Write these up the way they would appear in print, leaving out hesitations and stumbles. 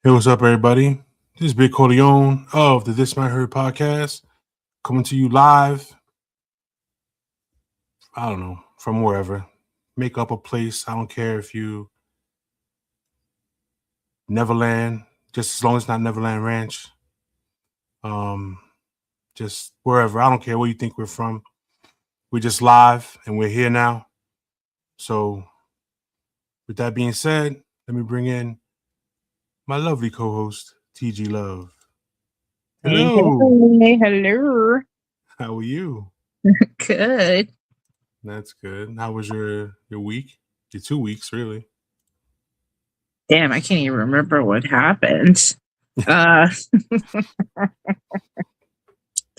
Hey, what's up, everybody? This is Big Corleone of the This Might Hurt podcast, coming to you live. I don't know, from wherever. Make up a place. I don't care if you Neverland, just as long as it's not Neverland Ranch. Just wherever. I don't care where you think we're from. We're just live and we're here now. So, with that being said, let me bring in my lovely co-host, TG Love. Hello. Hey, hello. How are you? Good. That's good. How was your week? Your 2 weeks, really. Damn, I can't even remember what happened. Uh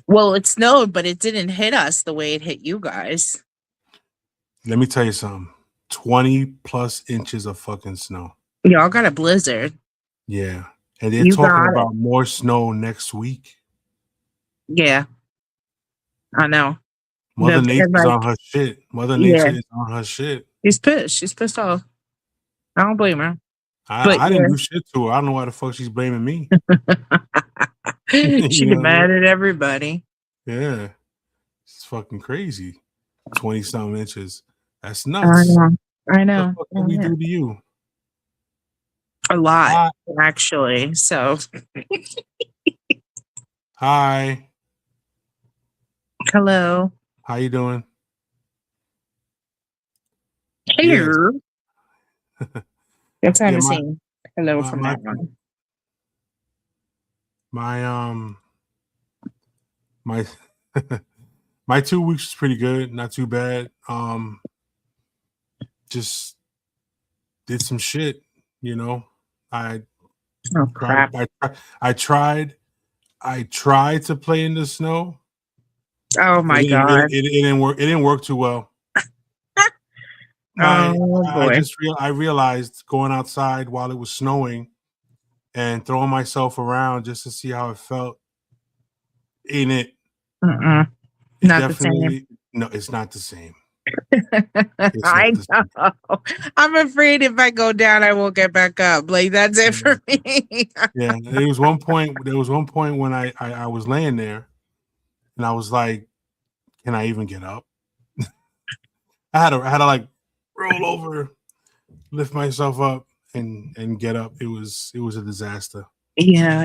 well, it snowed, but it didn't hit us the way it hit you guys. Let me tell you something. 20 plus inches of fucking snow. Y'all got a blizzard. Yeah. And they're You talking got it. about more snow next week. Yeah, I know. Mother The- Nature's and, like, on her shit. Mother Yeah. Nature is on her shit. She's pissed. She's pissed off. I don't blame her. But I didn't do shit to her. I don't know why the fuck she's blaming me. She You get know what I mad mean? at everybody. Yeah. It's fucking crazy. 20 something inches. That's I nuts. know. I What the know. fuck did we do to you? A lot, Hi. actually. So, Hi. hello. How you doing? Hello. That's how Yeah, to sing hello my from my that one. my my my 2 weeks was pretty good, not too bad. Just did some shit, you know. I Oh tried crap. I tried to play in the snow. Oh my god. It didn't work. It didn't work too well. Oh boy. I realized going outside while it was snowing and throwing myself around just to see how it felt. Ain't it? Mm-mm. It Not the same. definitely no. It's not the same. It's I not the same. know. I'm afraid if I go down, I won't get back up. Like that's it for me. Yeah, there was one point. There was one point when I was laying there, and I was like, "Can I even get up?" I had to like roll over, lift myself up, and get up. It was a disaster. Yeah.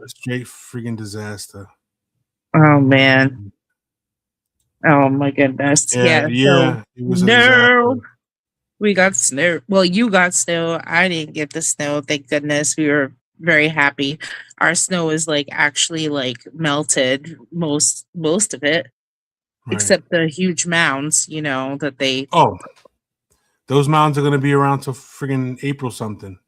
A straight freaking disaster. Oh man. Oh my goodness. Yeah, So it was a no, disaster. we got snow. Well, you got snow. I didn't get the snow. Thank goodness. We were very happy. Our snow is like actually like melted most of it. Right. Except the huge mounds, that they. Oh, those mountains are gonna be around till friggin' April something.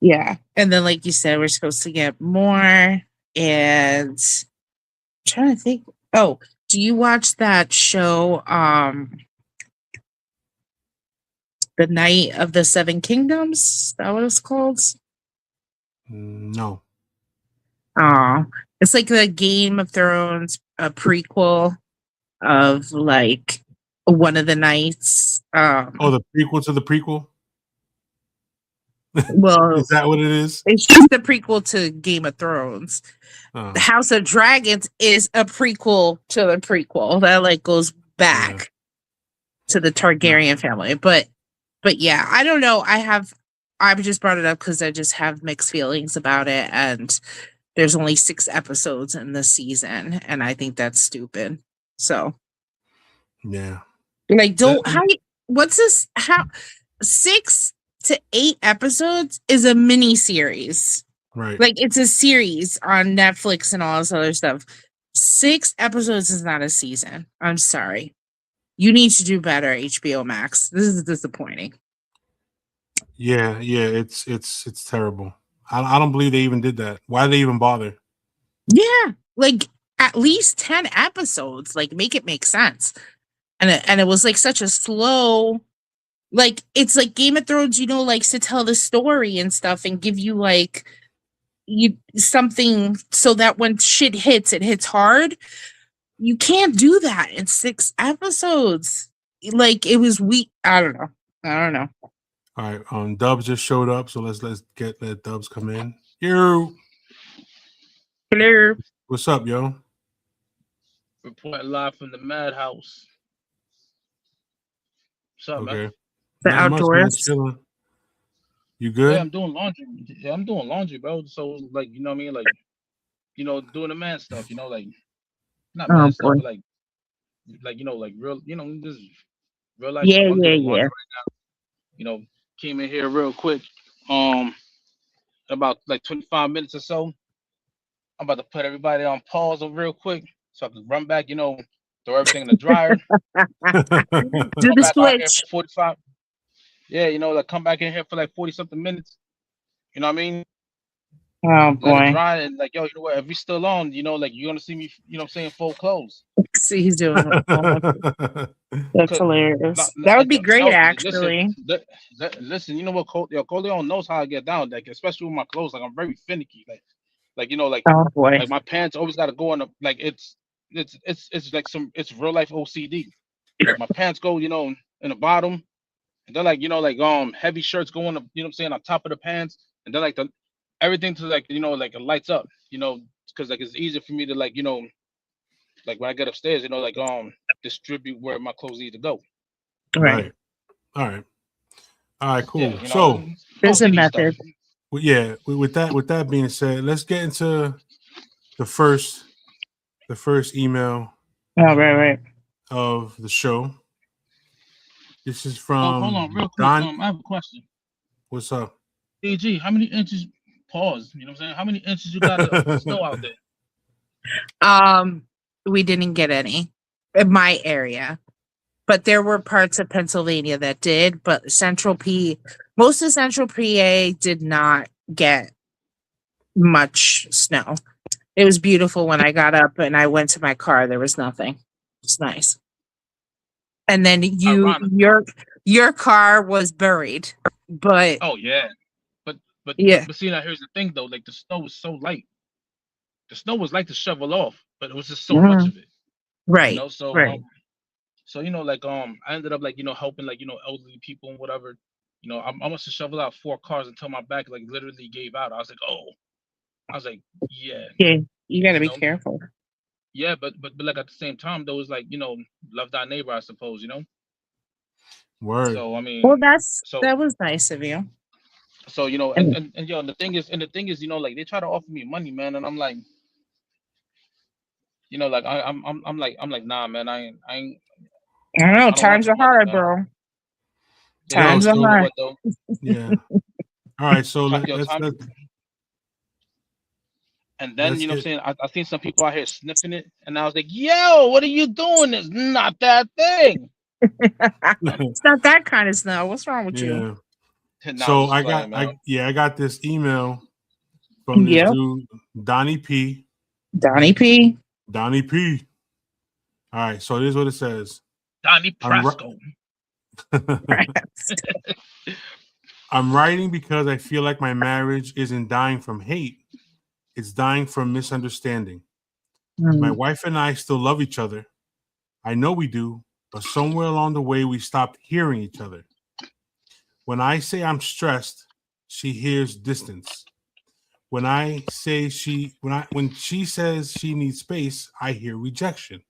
Yeah. And then, like you said, we're supposed to get more. And I'm trying to think. Oh, do you watch that show, The Night of the Seven Kingdoms? Is that what it's called? No. Oh, it's like the Game of Thrones, a prequel of like one of the knights. Oh, the prequel to the prequel. Well, Is that what it is? it's just the prequel to Game of Thrones. Oh. The House of Dragons is a prequel to the prequel that like goes back to the Targaryen family. But yeah, I don't know. I just brought it up because I just have mixed feelings about it, and there's only 6 episodes in this season, and I think that's stupid. So Yeah. like, what's this? How 6 to 8 episodes is a mini series. Right. Like it's a series on Netflix and all this other stuff. 6 episodes is not a season. I'm sorry. You need to do better, HBO Max. This is disappointing. Yeah, it's terrible. I don't believe they even did that. Why did they even bother? Yeah, like at least 10 episodes. Like make it make sense. And it was like such a slow, like it's like Game of Thrones, likes to tell the story and stuff and give you like something so that when shit hits, it hits hard. You can't do that in 6 episodes. Like it was weak. I don't know. All right, Dubs just showed up, so let's let Dubs come in. You. Hello. What's up, yo? Reporting live from the madhouse. What's up, man? Okay. The Not much, man. outdoors. Chilling. You Yeah, good? I'm doing laundry. Yeah, I'm doing laundry, bro. So like, you know what I mean? Like, doing the man stuff, like not Oh man stuff, boy. but like like real, this real life stuff. Yeah, I'm yeah, doing yeah. laundry right now. Came in here real quick. About like 25 minutes or so. I'm about to put everybody on pause real quick so I can run back, throw everything in the dryer, Do come the back out here switch. for 45. Yeah, like come back in here for like 40 something minutes. You know what I mean? Oh Let it boy. dry and like, yo, you know what? If we still on, like you're gonna see me, what I'm saying, full clothes. See, he's doing it. That's Cause hilarious. That would be great, no, listen, actually. listen. You know what? Corleone knows how I get down. Like especially with my clothes. Like I'm very finicky. Like Oh boy. like my pants always got to go in. Like it's like it's real life OCD. Like my pants go, in the bottom, and then like like heavy shirts go on the, what I'm saying, on top of the pants, and then like the everything to like like it lights up, because like it's easier for me to like like when I get upstairs, like distribute where my clothes need to go. Right. Right. All right. All right. Yeah, Cool. So, There's a OCD stuff. method. yeah. With that being said, let's get into the first email Oh, right. of the show. This is Hold on, from real quick. Don. I have a question. What's up? DG, how many inches? Pause. You know what I'm saying? How many inches you got of snow out there? We didn't get any in my area, but there were parts of Pennsylvania that did. But most of Central PA did not get much snow. It was beautiful when I got up and I went to my car. There was nothing. It's nice. And then Ironic. your car was buried, but Oh yeah, but yeah, see, now here's the thing though. Like the snow was so light. The snow was light to shovel off, but it was just so much mhm, of it. right, So right. so like I ended up like helping like elderly people and whatever. I must have shoveled out 4 cars until my back like literally gave out. I was like, oh, I was like, yeah, Yeah, you got to you be know, careful. yeah, but like at the same time, though, it's like love thy neighbor, I suppose. Word. So I Well, mean, so that was nice of you. so And and yo, and the thing is, like they try to offer me money, man, and I'm like, like I'm like, nah, man, I don't know, I don't want times your are money, hard, man. bro. Yeah, Yo. Times but are you know So hard. what though? yeah. All right. So let's Time, and then let's what I'm get. saying, I seen some people out here sniffing it, and I was like, yo, what are you doing? It's not that thing. It's not that kind of snow. What's wrong with you? Yeah. Nah, I'm So just playing, man. I got this email from this Yep. dude, Donnie P. Donnie P. Donnie P. All right. So this is what it says. Donnie I'm Prasco. I'm writing because I feel like my marriage isn't dying from hate. It's dying from misunderstanding. My wife and I still love each other. I know we do, but somewhere along the way we stopped hearing each other. When I say I'm stressed, she hears distance. When she says she needs space, I hear rejection.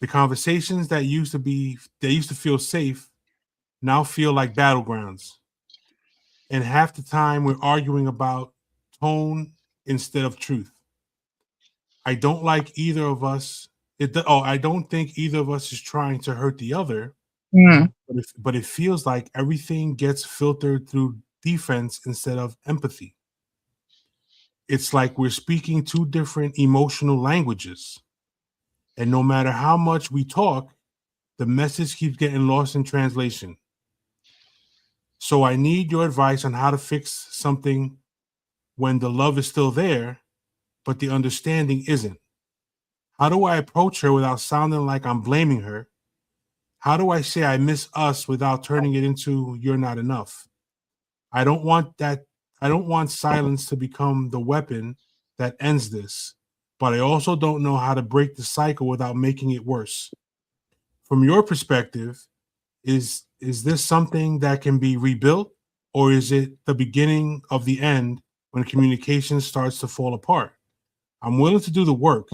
The conversations that used to feel safe now feel like battlegrounds. And half the time we're arguing about tone instead of truth. I don't like either of us. I don't think either of us is trying to hurt the other, Mm. but it feels like everything gets filtered through defense instead of empathy. It's like we're speaking two different emotional languages. And no matter how much we talk, the message keeps getting lost in translation. So I need your advice on how to fix something when the love is still there, but the understanding isn't. How do I approach her without sounding like I'm blaming her? How do I say I miss us without turning it into you're not enough? I don't want that. I don't want silence to become the weapon that ends this, but I also don't know how to break the cycle without making it worse. From your perspective, is this something that can be rebuilt, or is it the beginning of the end when communication starts to fall apart. I'm willing to do the work.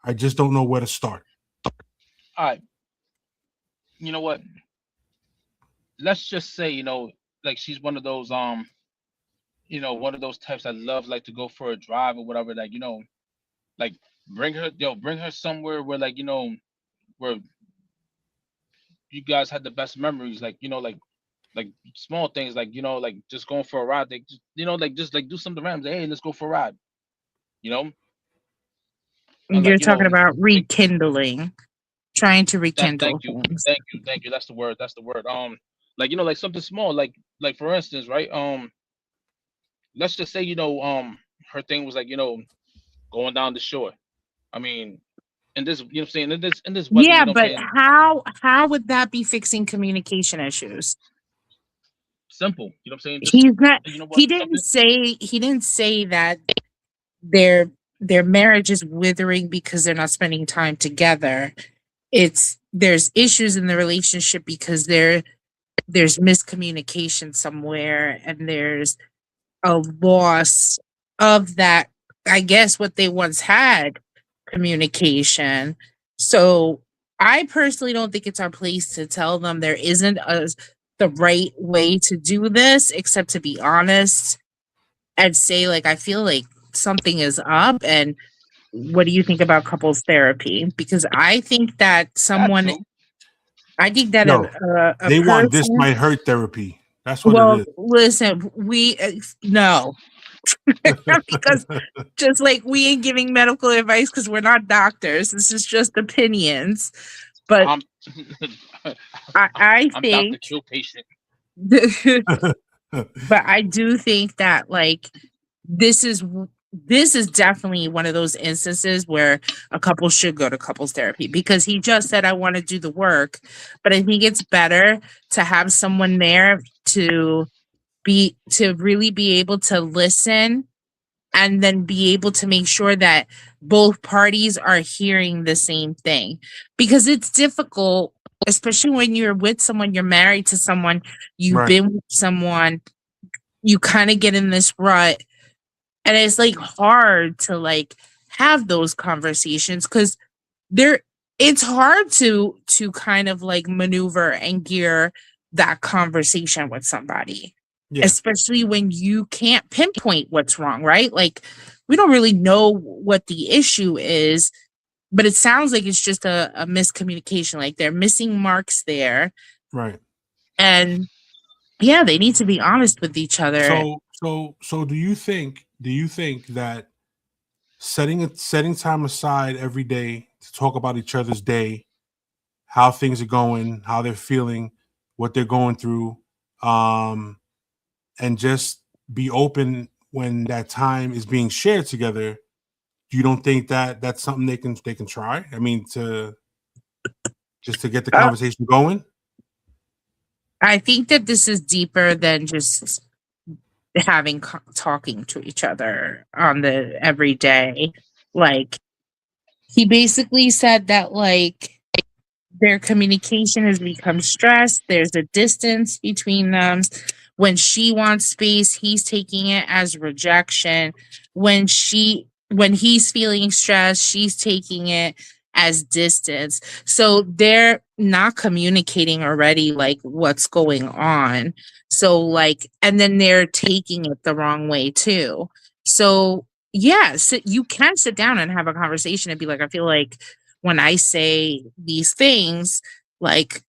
I just don't know where to start. All right. You know what? Let's just say, like she's one of those one of those types that love like to go for a drive or whatever, like, like bring her somewhere where like, where you guys had the best memories, like, like small things, like, like just going for a ride, like like just like do something random, like, hey, let's go for a ride, you know, and You're like, talking about like, rekindling, trying to thank rekindle you, things. thank you. That's the word. Like, like something small, like for instance, right? Let's just say, her thing was like, going down the shore. I mean, and this, what I'm saying, in this weather, Yeah, what I'm but saying, how would that be fixing communication issues? simple, what I'm saying, just He's not. you know what, He didn't say. He didn't say that their their marriage is withering because they're not spending time together. It's there's issues in the relationship because there's miscommunication somewhere, and there's a loss of that, I guess, what they once had, communication. So I personally don't think it's our place to tell them there isn't the right way to do this, except to be honest and say, like, I feel like something is up, and what do you think about couples therapy? Because I think that that someone, too. I think that No, a they want this person, might hurt therapy. That's what well, it listen, we no, because just like we ain't giving medical advice because we're not doctors. This is just opinions. But I'm I I'm Dr. think, Kill Patient. but is. I do think that like this is this is definitely one of those instances where a couple should go to couples therapy, because he just said I want to do the work, but I think it's better to have someone there to really be able to listen, and then be able to make sure that both parties are hearing the same thing, because it's difficult, especially when you're with someone, you're married to someone, you've Right. been with someone, you kind of get in this rut, and it's like hard to like have those conversations because there it's hard to kind of like maneuver and gear that conversation with somebody, Yeah. especially when you can't pinpoint what's wrong, right? Like we don't really know what the issue is, but it sounds like it's just a miscommunication, like they're missing marks there, Right. and yeah, they need to be honest with each other. So do you think that setting time aside every day to talk about each other's day, how things are going, how they're feeling, what they're going through, and just be open when that time is being shared together, you don't think that that's something they can try? I mean, to just to get the uh, conversation going. I think that this is deeper than just having talking to each other on the everyday. Like he basically said that like their communication has become stressed. There's a distance between them. When she wants space, he's taking it as rejection. When he's feeling stressed, she's taking it as distance. So they're not communicating already like what's going on. So like, and then they're taking it the wrong way too. So yes, you can sit down and have a conversation and be like, I feel like when I say these things, like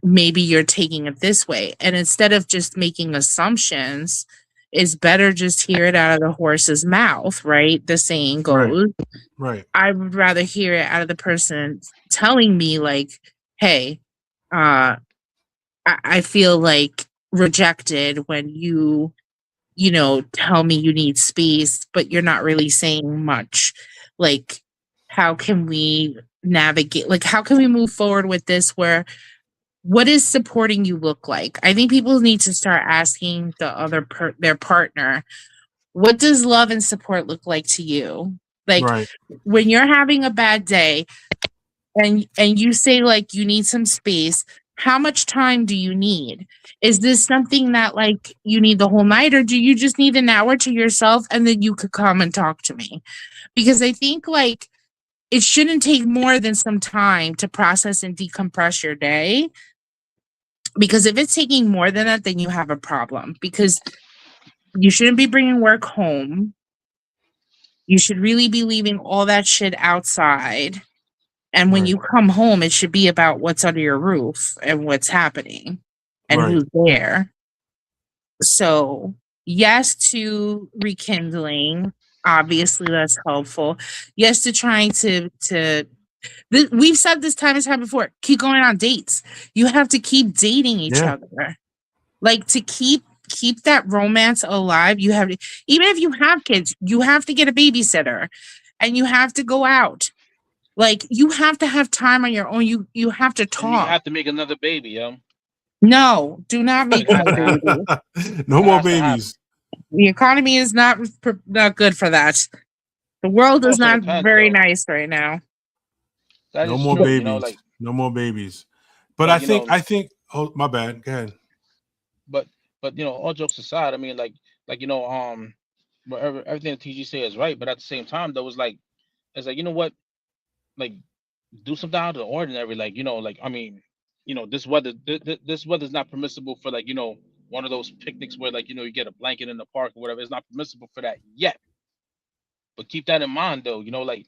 maybe you're taking it this way. And instead of just making assumptions, it's better just hear it out of the horse's mouth, right? The saying Right. goes. Right. I would rather hear it out of the person telling me, like, hey, I feel like rejected when tell me you need space, but you're not really saying much. Like, how can we navigate? Like, how can we move forward with this? What is supporting you look like? I think people need to start asking their partner, what does love and support look like to you? Like, Right. when you're having a bad day, and you say like you need some space, How much time do you need? Is this something that like you need the whole night, or do you just need an hour to yourself and then you could come and talk to me? Because I think like it shouldn't take more than some time to process and decompress your day. Because if it's taking more than that, then you have a problem. Because you shouldn't be bringing work home. You should really be leaving all that shit outside. And when Right. you come home, it should be about what's under your roof and what's happening and Right. who's there. So, yes to rekindling. Obviously, that's helpful. Yes to trying to we've said this time and time before. Keep going on dates. You have to keep dating each Yeah. other. Like to keep that romance alive. You have to, even if you have kids, you have to get a babysitter, and you have to go out. Like you have to have time on your own. You have to And you talk. have to make another baby, yo. No, do not make It has more to happen. babies. No It more has to happen. babies. The economy is not good for that. The world is Also not depends, very though. nice right now. That No is more true. babies. You know, like No more babies. But like, I think. Oh, my bad. Go ahead. but all jokes aside, I mean, whatever everything that TG said is right, but at the same time, though, it's like, you know what, like, do something out of the ordinary, like, I mean, this weather's not permissible for, like, one of those picnics where, like, you get a blanket in the park or whatever. It's not permissible for that yet, but keep that in mind, though. Like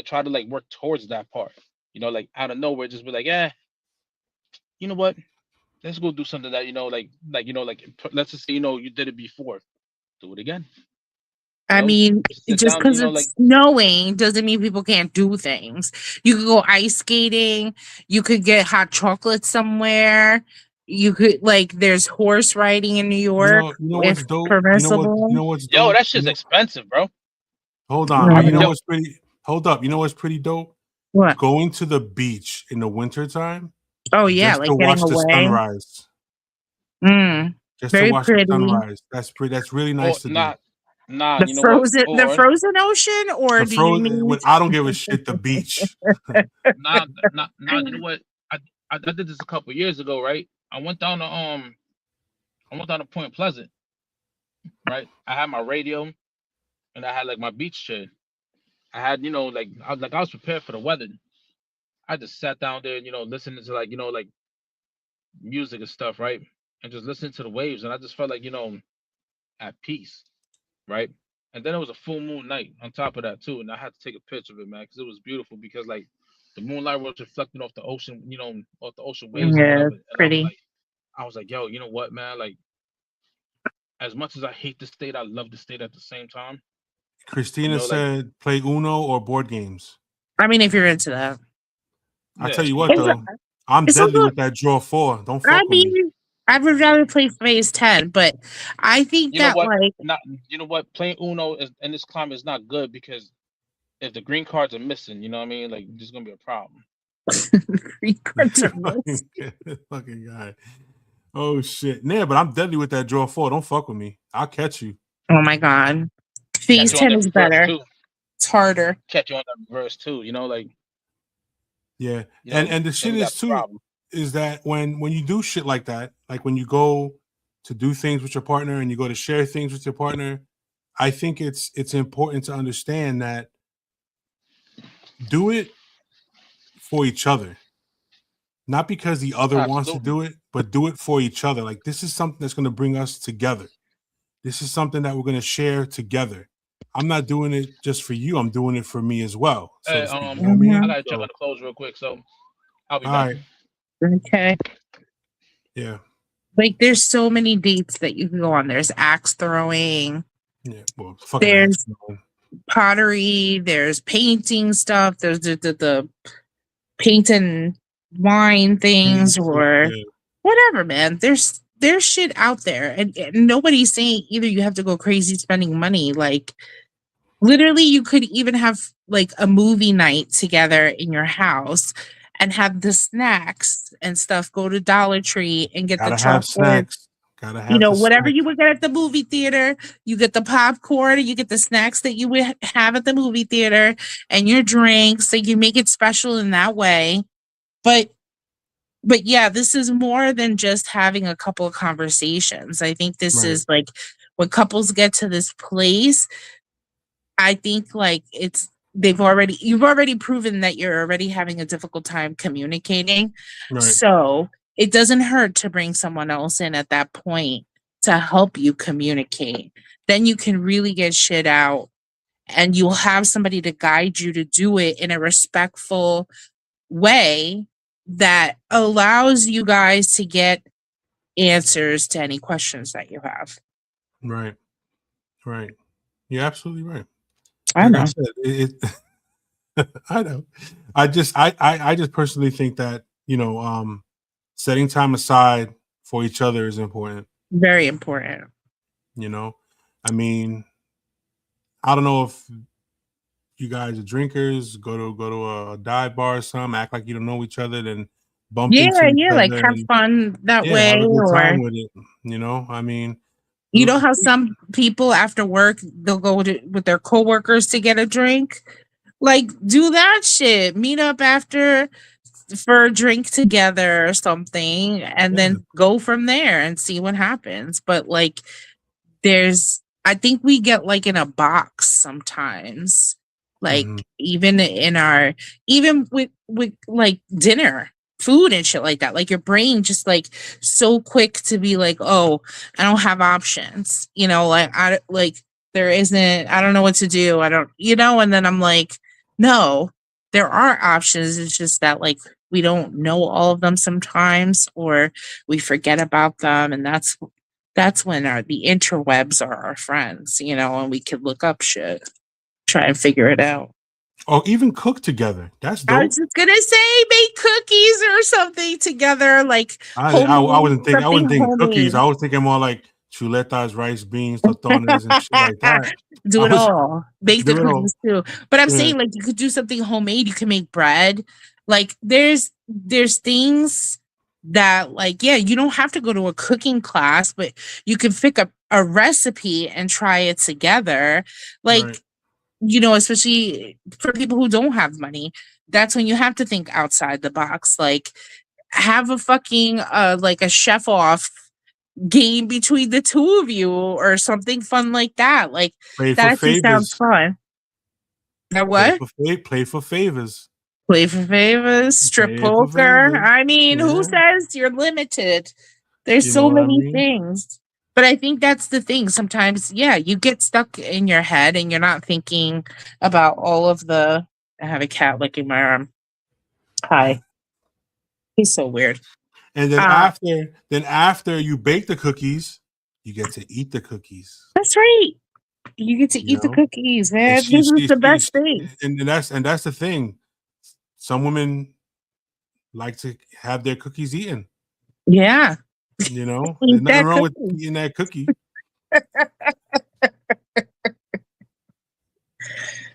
try to like work towards that part. Like out of nowhere, just be like, you know what? Let's go do something that let's just say you did it before, do it again. I mean, Sit just down, because it's snowing doesn't mean people can't do things. You could go ice skating. You could get hot chocolate somewhere. You could like there's horse riding in New York You know if what's dope. You permissible. know what's yo, dope. that shit's expensive, bro. Hold on. I You know yo, what's pretty. Hold up. You know what's pretty dope. What? Going to the beach in the wintertime. Oh yeah, Just like to getting watch the away. sunrise. Just to Very watch the pretty. sunrise. That's pretty. That's really nice to do. The you know what? frozen ocean, or The do you frozen. mean? I don't give a shit. The beach. You know what? I did this a couple years ago, right? I went down to Point Pleasant, right? I had my radio and I had like my beach chair. I had, I was prepared for the weather. I just sat down there, listening to like music and stuff, right? And just listening to the waves, and I just felt like, at peace, right? And then it was a full moon night on top of that too, and I had to take a picture of it, man, because it was beautiful. Because like the moonlight was reflecting off the ocean, off the ocean waves or Yeah, whatever. And pretty. I was like, yo, you know what, man? Like, as much as I hate the state, I love the state at the same time. Christina said, "Play Uno or board games." I mean, if you're into that, I tell you what, though, I'm deadly with that draw 4. Don't fuck with me. I would rather play phase 10, but I think you know that what? like Not you know what? Playing Uno in this climate is not good, because if the green cards are missing, you know what I mean? Like, there's gonna be a problem. green cards are missing. Fucking guy. Oh shit. Yeah, but I'm deadly with that draw 4. Don't fuck with me. I'll catch you. Oh my god. Phase 10 is better. Too. It's harder. Catch you on that reverse too, like. Yeah. And the shit is too is that when you do shit like that, like when you go to do things with your partner and you go to share things with your partner, I think it's important to understand that do it for each other. Not because the other wants to do it, but do it for each other. Like, this is something that's going to bring us together. This is something that we're going to share together. I'm not doing it just for you. I'm doing it for me as well. So Hey, to speak. You know what I mean? I gotta jump on the close real quick, so I'll be back. Right. Okay. Yeah. Like, there's so many dates that you can go on. There's axe throwing. Yeah. Well, there's pottery. There's painting stuff. There's the paint and wine things or whatever, man. There's shit out there, and nobody's saying either you have to go crazy spending money. Like, literally, you could even have like a movie night together in your house and have the snacks and stuff. Go to Dollar Tree and get the chocolate. Snacks. Gotta have whatever you would get at the movie theater, you get the popcorn, you get the snacks that you would have at the movie theater, and your drinks. So you make it special in that way. But but yeah, this is more than just having a couple of conversations. I think this Right. is like when couples get to this place, I think like you've already proven that you're already having a difficult time communicating. Right. So it doesn't hurt to bring someone else in at that point to help you communicate. Then you can really get shit out and you'll have somebody to guide you to do it in a respectful way that allows you guys to get answers to any questions that you have. Right. Right. You're absolutely right. I Like know. I said, I know. I just personally think that, setting time aside for each other is important. Very important. I mean, I don't know if you guys are drinkers, go to a dive bar or something, act like you don't know each other, then bump into each Yeah, like other have and fun that way. have a good time Or with it. I mean, you know how some people after work they'll go with their coworkers to get a drink? Like do that shit. Meet up after for a drink together or something and then go from there and see what happens. But like I think we get like in a box sometimes. Like even with like dinner, food and shit like that. Like your brain just like so quick to be like, oh, I don't have options. I don't know what to do. I don't, and then I'm like, no, there are options. It's just that like we don't know all of them sometimes or we forget about them. And that's when the interwebs are our friends, and we can look up shit, try and figure it out. Or even cook together. That's dope. I was just gonna say make cookies or something together, like I wasn't thinking cookies. homemade. I was thinking more like chuletas, rice, beans, tostones, and shit like that. Do it all. Make the Do it all. cookies too. But I'm Yeah. saying like you could do something homemade. You can make bread. Like there's things that like, yeah, you don't have to go to a cooking class, but you can pick up a recipe and try it together. Like, Right. Especially for people who don't have money, that's when you have to think outside the box. Like have a fucking like a chef off game between the two of you or something fun like that. Like Play that for actually sounds favors. fun. That what? Play for favors. Play for favors, strip Play for poker. favors. I mean, who Yeah. says you're limited? There's You so know what I many mean? things. But I think that's the thing. Sometimes, yeah, you get stuck in your head and you're not thinking about all of the. I have a cat licking my arm. Hi. He's so weird. And then after you bake the cookies, you get to eat the cookies. That's right. You get to eat the cookies, man. This is the best thing. And that's the thing. Some women like to have their cookies eaten. Yeah. There's nothing wrong with eating that cookie.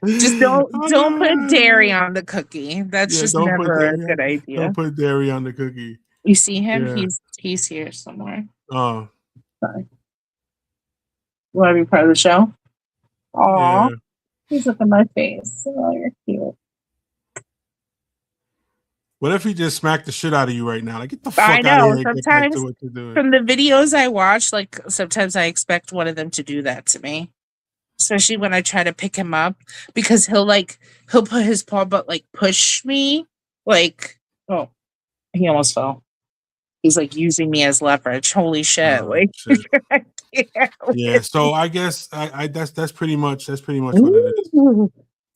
Just don't put dairy on the cookie. That's just never a good idea. Don't put dairy on the cookie. You see him? Yeah. He's here somewhere. Oh. Sorry. You want to be part of the show? Aw. Yeah. He's looking at my face. Oh, you're cute. What if he just smacked the shit out of you right now? Like, get the fuck I out know. of here. Sometimes from the videos I watch, like sometimes I expect one of them to do that to me. Especially when I try to pick him up because he'll put his paw but like push me. Like, oh, he almost fell. He's like using me as leverage. Holy shit. Shit. Yeah, so I guess I that's pretty much what it is.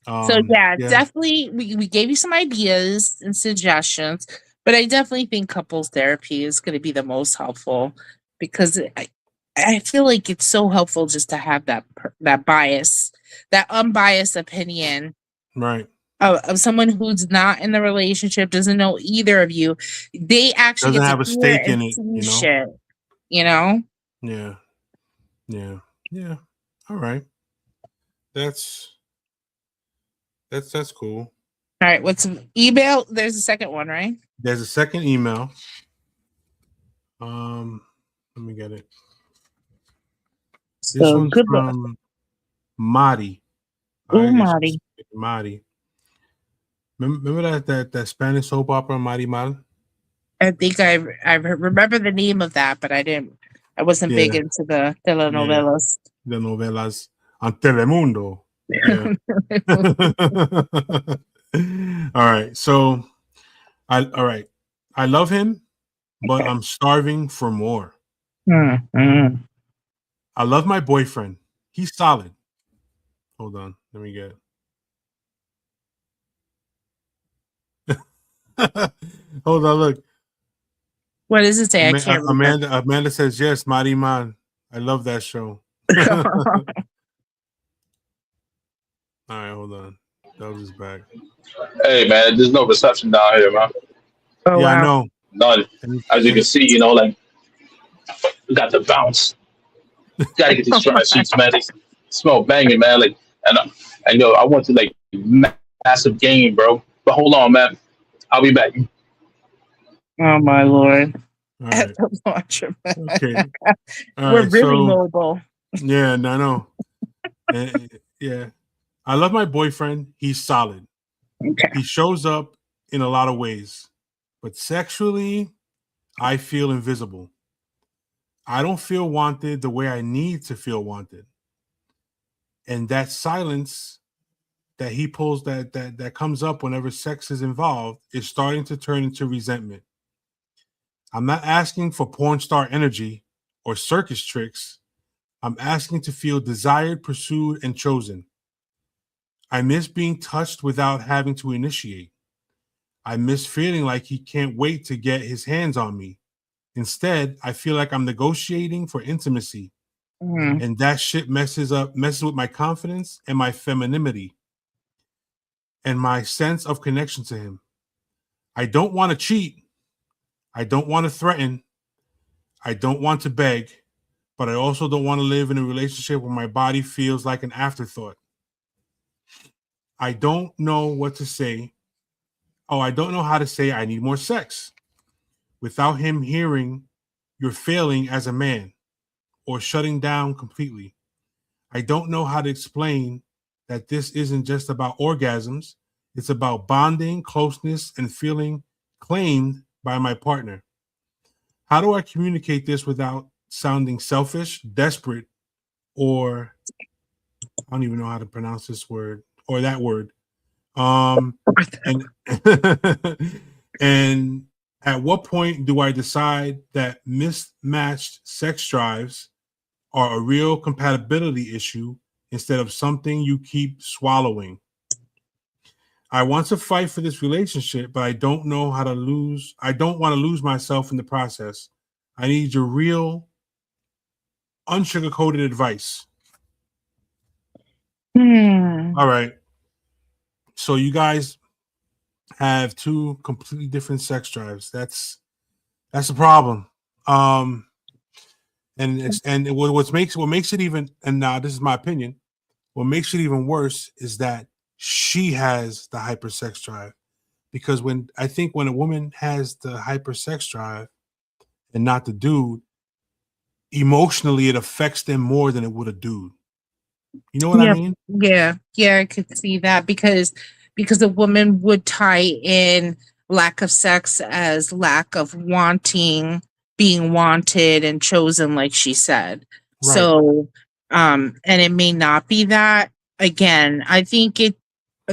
So yeah, definitely we gave you some ideas and suggestions, but I definitely think couples therapy is going to be the most helpful because I feel like it's so helpful just to have that bias, that unbiased opinion, right, of someone who's not in the relationship, doesn't know either of you. They actually doesn't have a stake in it, shit, Yeah. All right. That's cool. All right. What's email? There's a second one, right? There's a second email. Let me get it. This one's from Mari. Oh, Mari. Mari. Remember that Spanish soap opera, Mari Mal? I think I remember the name of that, but I wasn't big Yeah. into the telenovelas. The novelas on Telemundo. Yeah. All right. So all right. I love him, but I'm starving for more. Mm. I love my boyfriend. He's solid. Hold on. Let me get it. Hold on, look. What does it say? I can't read that. Amanda says yes, Mariman. I love that show. All right, hold on. That was just back. Hey man, there's no reception down here, man. Oh Yeah, I wow. know. None. As you can see, like we got the bounce. Gotta get these dry sheets, man. They smell banging, man. Like and yo, I went to like massive game, bro. But hold on, man. I'll be back. Oh my lord. All right. Okay. All We're right, really so, mobile. Yeah, I know. Yeah. I love my boyfriend. He's solid. Okay. He shows up in a lot of ways, but sexually, I feel invisible. I don't feel wanted the way I need to feel wanted. And that silence that he pulls that comes up whenever sex is involved is starting to turn into resentment. I'm not asking for porn star energy or circus tricks. I'm asking to feel desired, pursued, and chosen. I miss being touched without having to initiate. I miss feeling like he can't wait to get his hands on me. Instead, I feel like I'm negotiating for intimacy. And that shit messes with my confidence and my femininity and my sense of connection to him. I don't want to cheat. I don't want to threaten. I don't want to beg, but I also don't want to live in a relationship where my body feels like an afterthought. I don't know what to say. Oh, I don't know how to say I need more sex without him hearing you're failing as a man or shutting down completely. I don't know how to explain that this isn't just about orgasms. It's about bonding, closeness, and feeling claimed by my partner. How do I communicate this without sounding selfish, desperate, or I don't even know how to pronounce this word or that word. And and at what point do I decide that mismatched sex drives are a real compatibility issue instead of something you keep swallowing? I want to fight for this relationship, but I don't know how to lose. I don't want to lose myself in the process. I need your real, unsugar-coated advice. All right. So you guys have two completely different sex drives. That's a problem. And what makes it even, and now this is my opinion, what makes it even worse is that she has the hypersex drive. Because when a woman has the hypersex drive and not the dude, emotionally it affects them more than it would a dude. You know what I mean? Yeah, I could see that because a woman would tie in lack of sex as lack of being wanted and chosen, like she said. Right. So, and it may not be that. Again, I think a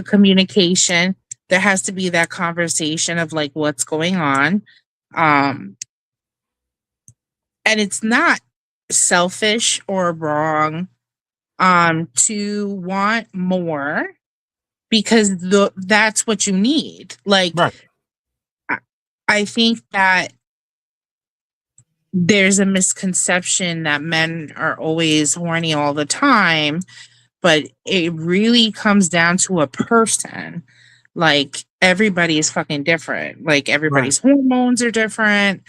communication. There has to be that conversation of like what's going on, and it's not selfish or wrong to want more because that's what you need. Like, right. I think that there's a misconception that men are always horny all the time, but it really comes down to a person. Like, everybody is fucking different. Like, everybody's hormones are different.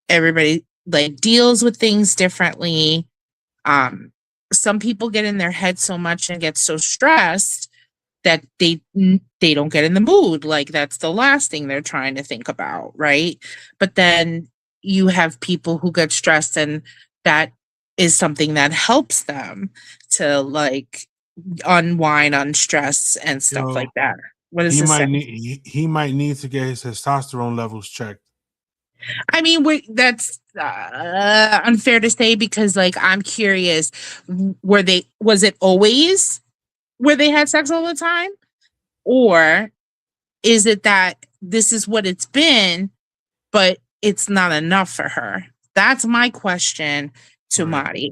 Everybody like deals with things differently. Some people get in their head so much and get so stressed that they don't get in the mood. Like, that's the last thing they're trying to think about, right? But then you have people who get stressed and that is something that helps them to like unwind, unstress and stuff like that. What does this say? He might need to get his testosterone levels checked. I mean, that's unfair to say because, like, I'm curious. Was it always where they had sex all the time, or is it that this is what it's been, but it's not enough for her? That's my question to Right. Marty,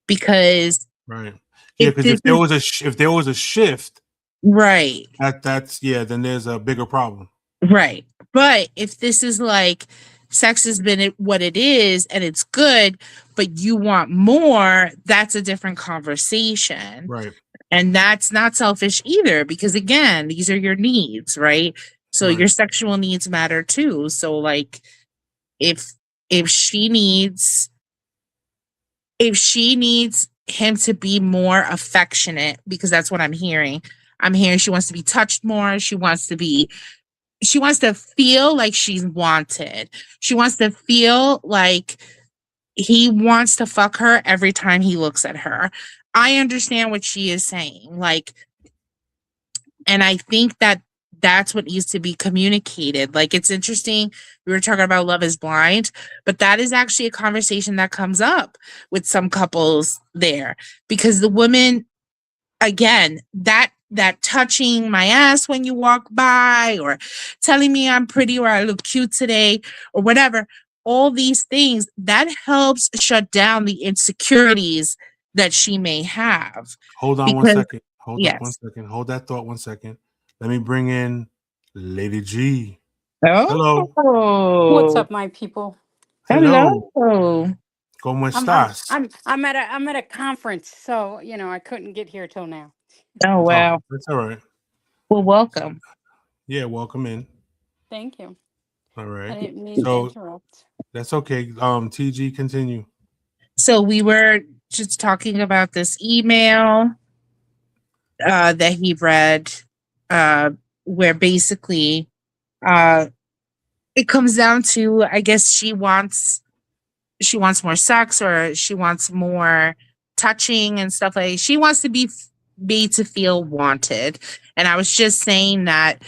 because Right. Yeah, because if there was a shift, right, then there's a bigger problem. right. But if this is like sex has been what it is and it's good, but you want more, that's a different conversation. Right. And that's not selfish either, because again, these are your needs, right? So Right. your sexual needs matter too. So like if she needs him to be more affectionate, because that's what I'm hearing. I'm hearing she wants to be touched more. She wants to feel like she's wanted. She wants to feel like he wants to fuck her every time he looks at her. I understand what she is saying. Like, and I think that that's what needs to be communicated. Like, it's interesting. We were talking about Love is Blind, but that is actually a conversation that comes up with some couples there, because the woman, again, that touching my ass when you walk by, or telling me I'm pretty or I look cute today or whatever, all these things, that helps shut down the insecurities that she may have. Hold on Because, 1 second. Hold up 1 yes. second. Hold that thought 1 second. Let me bring in Lady G. Oh, Hello. What's up, my people? Hello. hello. ¿Cómo I'm estás? I'm at a conference, so I couldn't get here till now. Oh, wow. That's all right. Well, welcome. Yeah, welcome in. Thank you. All I right. didn't mean to So interrupt. that's okay. TG, continue. So we were just talking about this email that he read, where basically it comes down to, I guess she wants more sex, or she wants more touching and stuff. Like, she wants to be made to feel wanted. And I was just saying that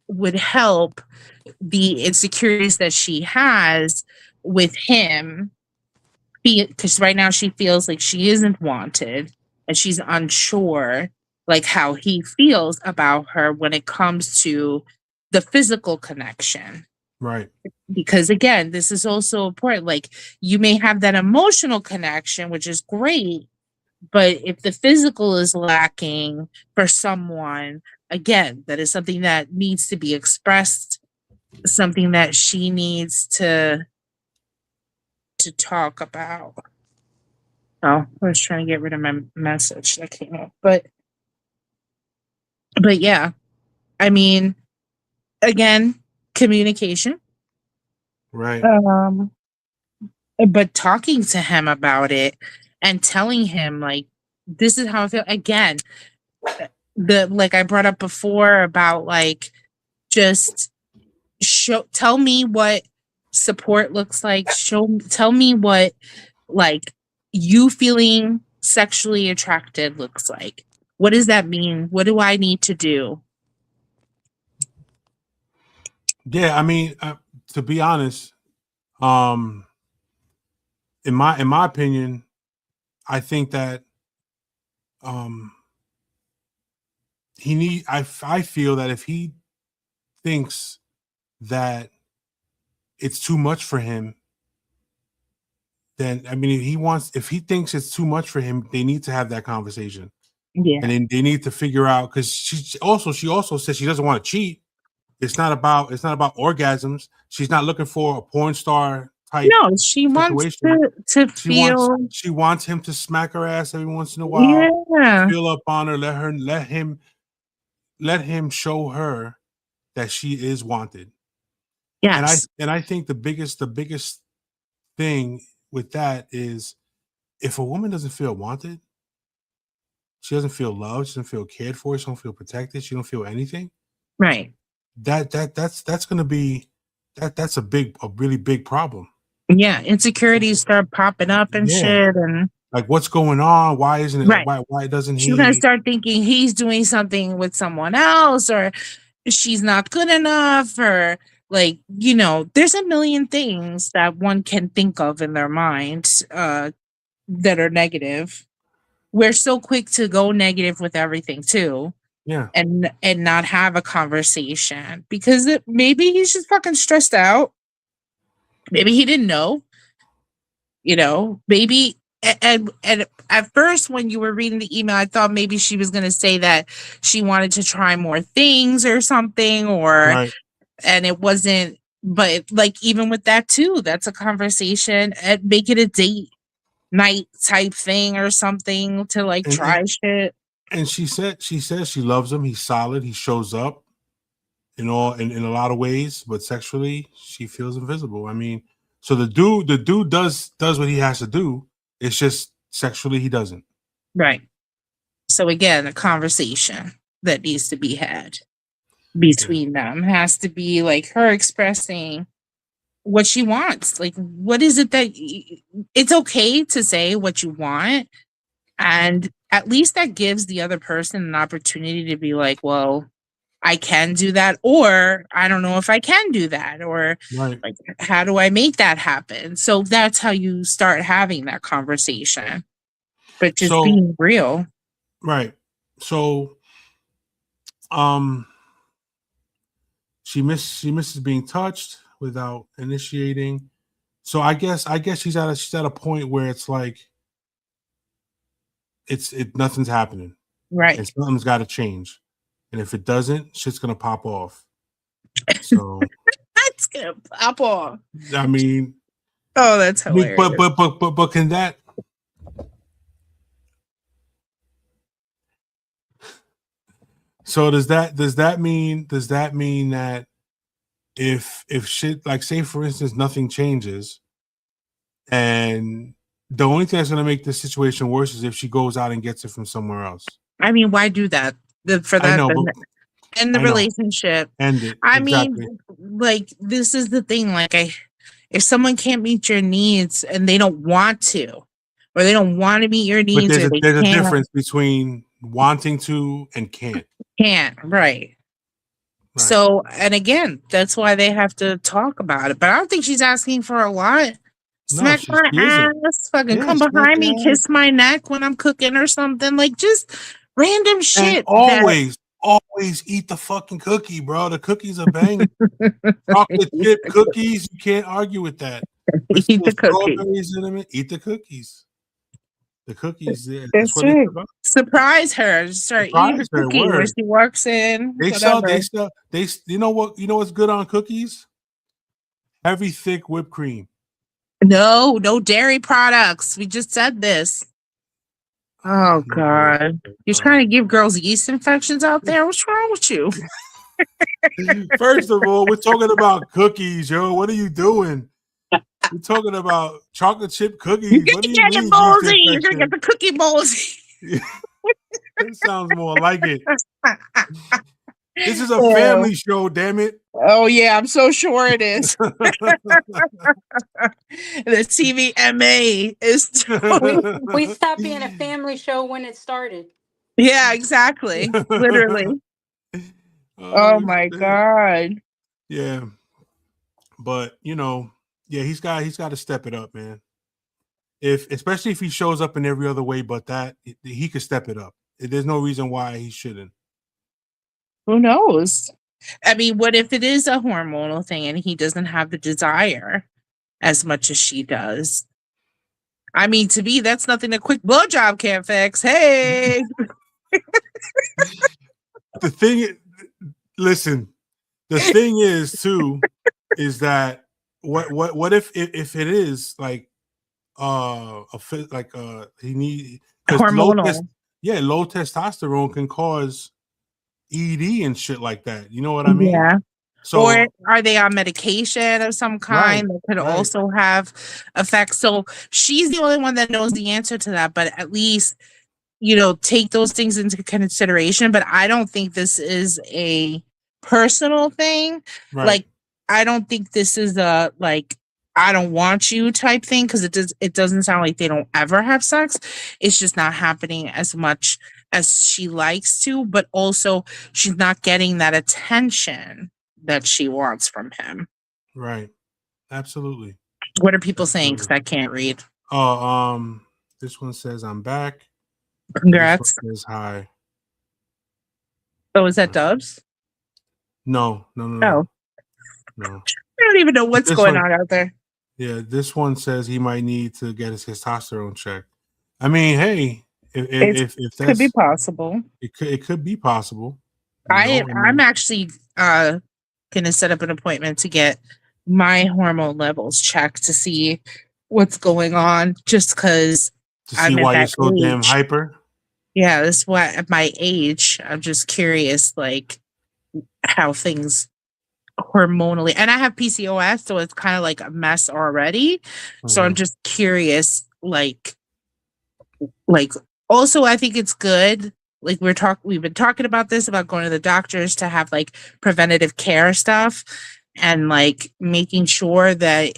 would help the insecurities that she has with him, because right now she feels like she isn't wanted and she's unsure like how he feels about her when it comes to the physical connection. Right. Because again, this is also important. Like, you may have that emotional connection, which is great, but if the physical is lacking for someone, again, that is something that needs to be expressed, something that she needs to talk about. Oh, I was trying to get rid of my message that came up, but yeah, I mean, again, communication. Right. But talking to him about it and telling him, like, this is how I feel. Again, like I brought up before about, like, just tell me what support looks like. Tell me what, like, you feeling sexually attracted looks like. What does that mean? What do I need to do? Yeah, I mean, to be honest, in my opinion, I think that I feel that if he thinks that it's too much for him, then, I mean, if he thinks it's too much for him, they need to have that conversation. Yeah. And then they need to figure out, because she also says she doesn't want to cheat. It's not about orgasms. She's not looking for a porn star type. No, she wants to feel. She wants him to smack her ass every once in a while. Yeah. Feel up on her. Let him show her that she is wanted. Yes. And I think the biggest thing with that is, if a woman doesn't feel wanted, she doesn't feel loved, she doesn't feel cared for, she don't feel protected, she don't feel anything. Right. That's gonna be that's a really big problem. Yeah, insecurities start popping up and shit, and like, what's going on? Why isn't it? Right. Why doesn't he? She's gonna start thinking he's doing something with someone else, or she's not good enough, or like, there's a million things that one can think of in their mind that are negative. We're so quick to go negative with everything too, Yeah. and not have a conversation because maybe he's just fucking stressed out. Maybe he didn't know, maybe. And at first, when you were reading the email, I thought maybe she was going to say that she wanted to try more things or something, Right. and it wasn't. But like, even with that too, that's a conversation. And make it a date night type thing or something to like try shit. And she says she loves him. He's solid. He shows up in a lot of ways, but sexually she feels invisible. I mean, so the dude does what he has to do. It's just sexually he doesn't. Right. So again, a conversation that needs to be had between them has to be like her expressing what she wants. Like, what is it that it's okay to say what you want, and at least that gives the other person an opportunity to be like, well, I can do that, or I don't know if I can do that, or Right. like, how do I make that happen? So that's how you start having that conversation, but just being real. Right. So, she misses being touched without initiating. So I guess she's at a point where it's like nothing's happening. Right. And something's got to change. And if it doesn't, shit's gonna pop off. So that's gonna pop off. I mean, oh, that's hilarious. But can that? So does that mean that if shit, like, say for instance nothing changes, and the only thing that's gonna make this situation worse is if she goes out and gets it from somewhere else? I mean, why do that? For that, end the relationship. End it. I mean, like, this is the thing. Like, if someone can't meet your needs and they don't want to, or they don't want to meet your needs, but there's a difference between wanting to and can't. Right. So, and again, that's why they have to talk about it. But I don't think she's asking for a lot. Smack my ass, fucking come behind me, kiss my neck when I'm cooking or something. Like, just random shit. And always eat the fucking cookie, bro. The cookies are banging. Chocolate chip cookies, you can't argue with that. Eat the cookies. Eat the cookies. The cookies, that's what it's about. Surprise her. Start eating cookies when she walks in. They sell. You know what's good on cookies? Heavy, thick whipped cream. No dairy products. We just said this. Oh God. You're trying to give girls yeast infections out there? What's wrong with you? First of all, we're talking about cookies, yo. What are you doing? We're talking about chocolate chip cookies. You're gonna get the cookie moldy. That sounds more like it. This is a family show, damn it. Oh yeah, I'm so sure it is. The TVMA is. We stopped being a family show when it started. Yeah, exactly. Literally. Oh my God. Yeah, but he's got to step it up, man. Especially if he shows up in every other way, but that he could step it up. There's no reason why he shouldn't. Who knows? I mean, what if it is a hormonal thing and he doesn't have the desire as much as she does? I mean, to me, that's nothing a quick blowjob can't fix. Hey. The thing is too, is that what if it is like he need hormonal. Low testosterone can cause ED and shit like that. You know what I mean? Yeah. So, or are they on medication of some kind that could also have effects? So she's the only one that knows the answer to that, but at least, take those things into consideration. But I don't think this is a personal thing. Right. Like, I don't think this is a, like, I don't want you type thing, because it doesn't sound like they don't ever have sex. It's just not happening as much as she likes to, but also she's not getting that attention that she wants from him. Right. Absolutely. What are people saying? Because I can't read. Oh, this one says I'm back. Congrats. This one says hi. Oh, is that Dubs? No. Oh, No. I don't even know what's This going one- on out there. Yeah, this one says he might need to get his testosterone checked. I mean, hey, if Could that's be possible. it could be possible. you know? I I'm mean, actually gonna set up an appointment to get my hormone levels checked to see what's going on. Just because to see I'm at why you're that so damn age. hyper. Yeah, that's why at my age, I'm just curious, like how things hormonally, and I have PCOS, so it's kind of like a mess already. So I'm Mhm. just curious, like also I think it's good. Like we've been talking about this about going to the doctors to have like preventative care stuff and like making sure that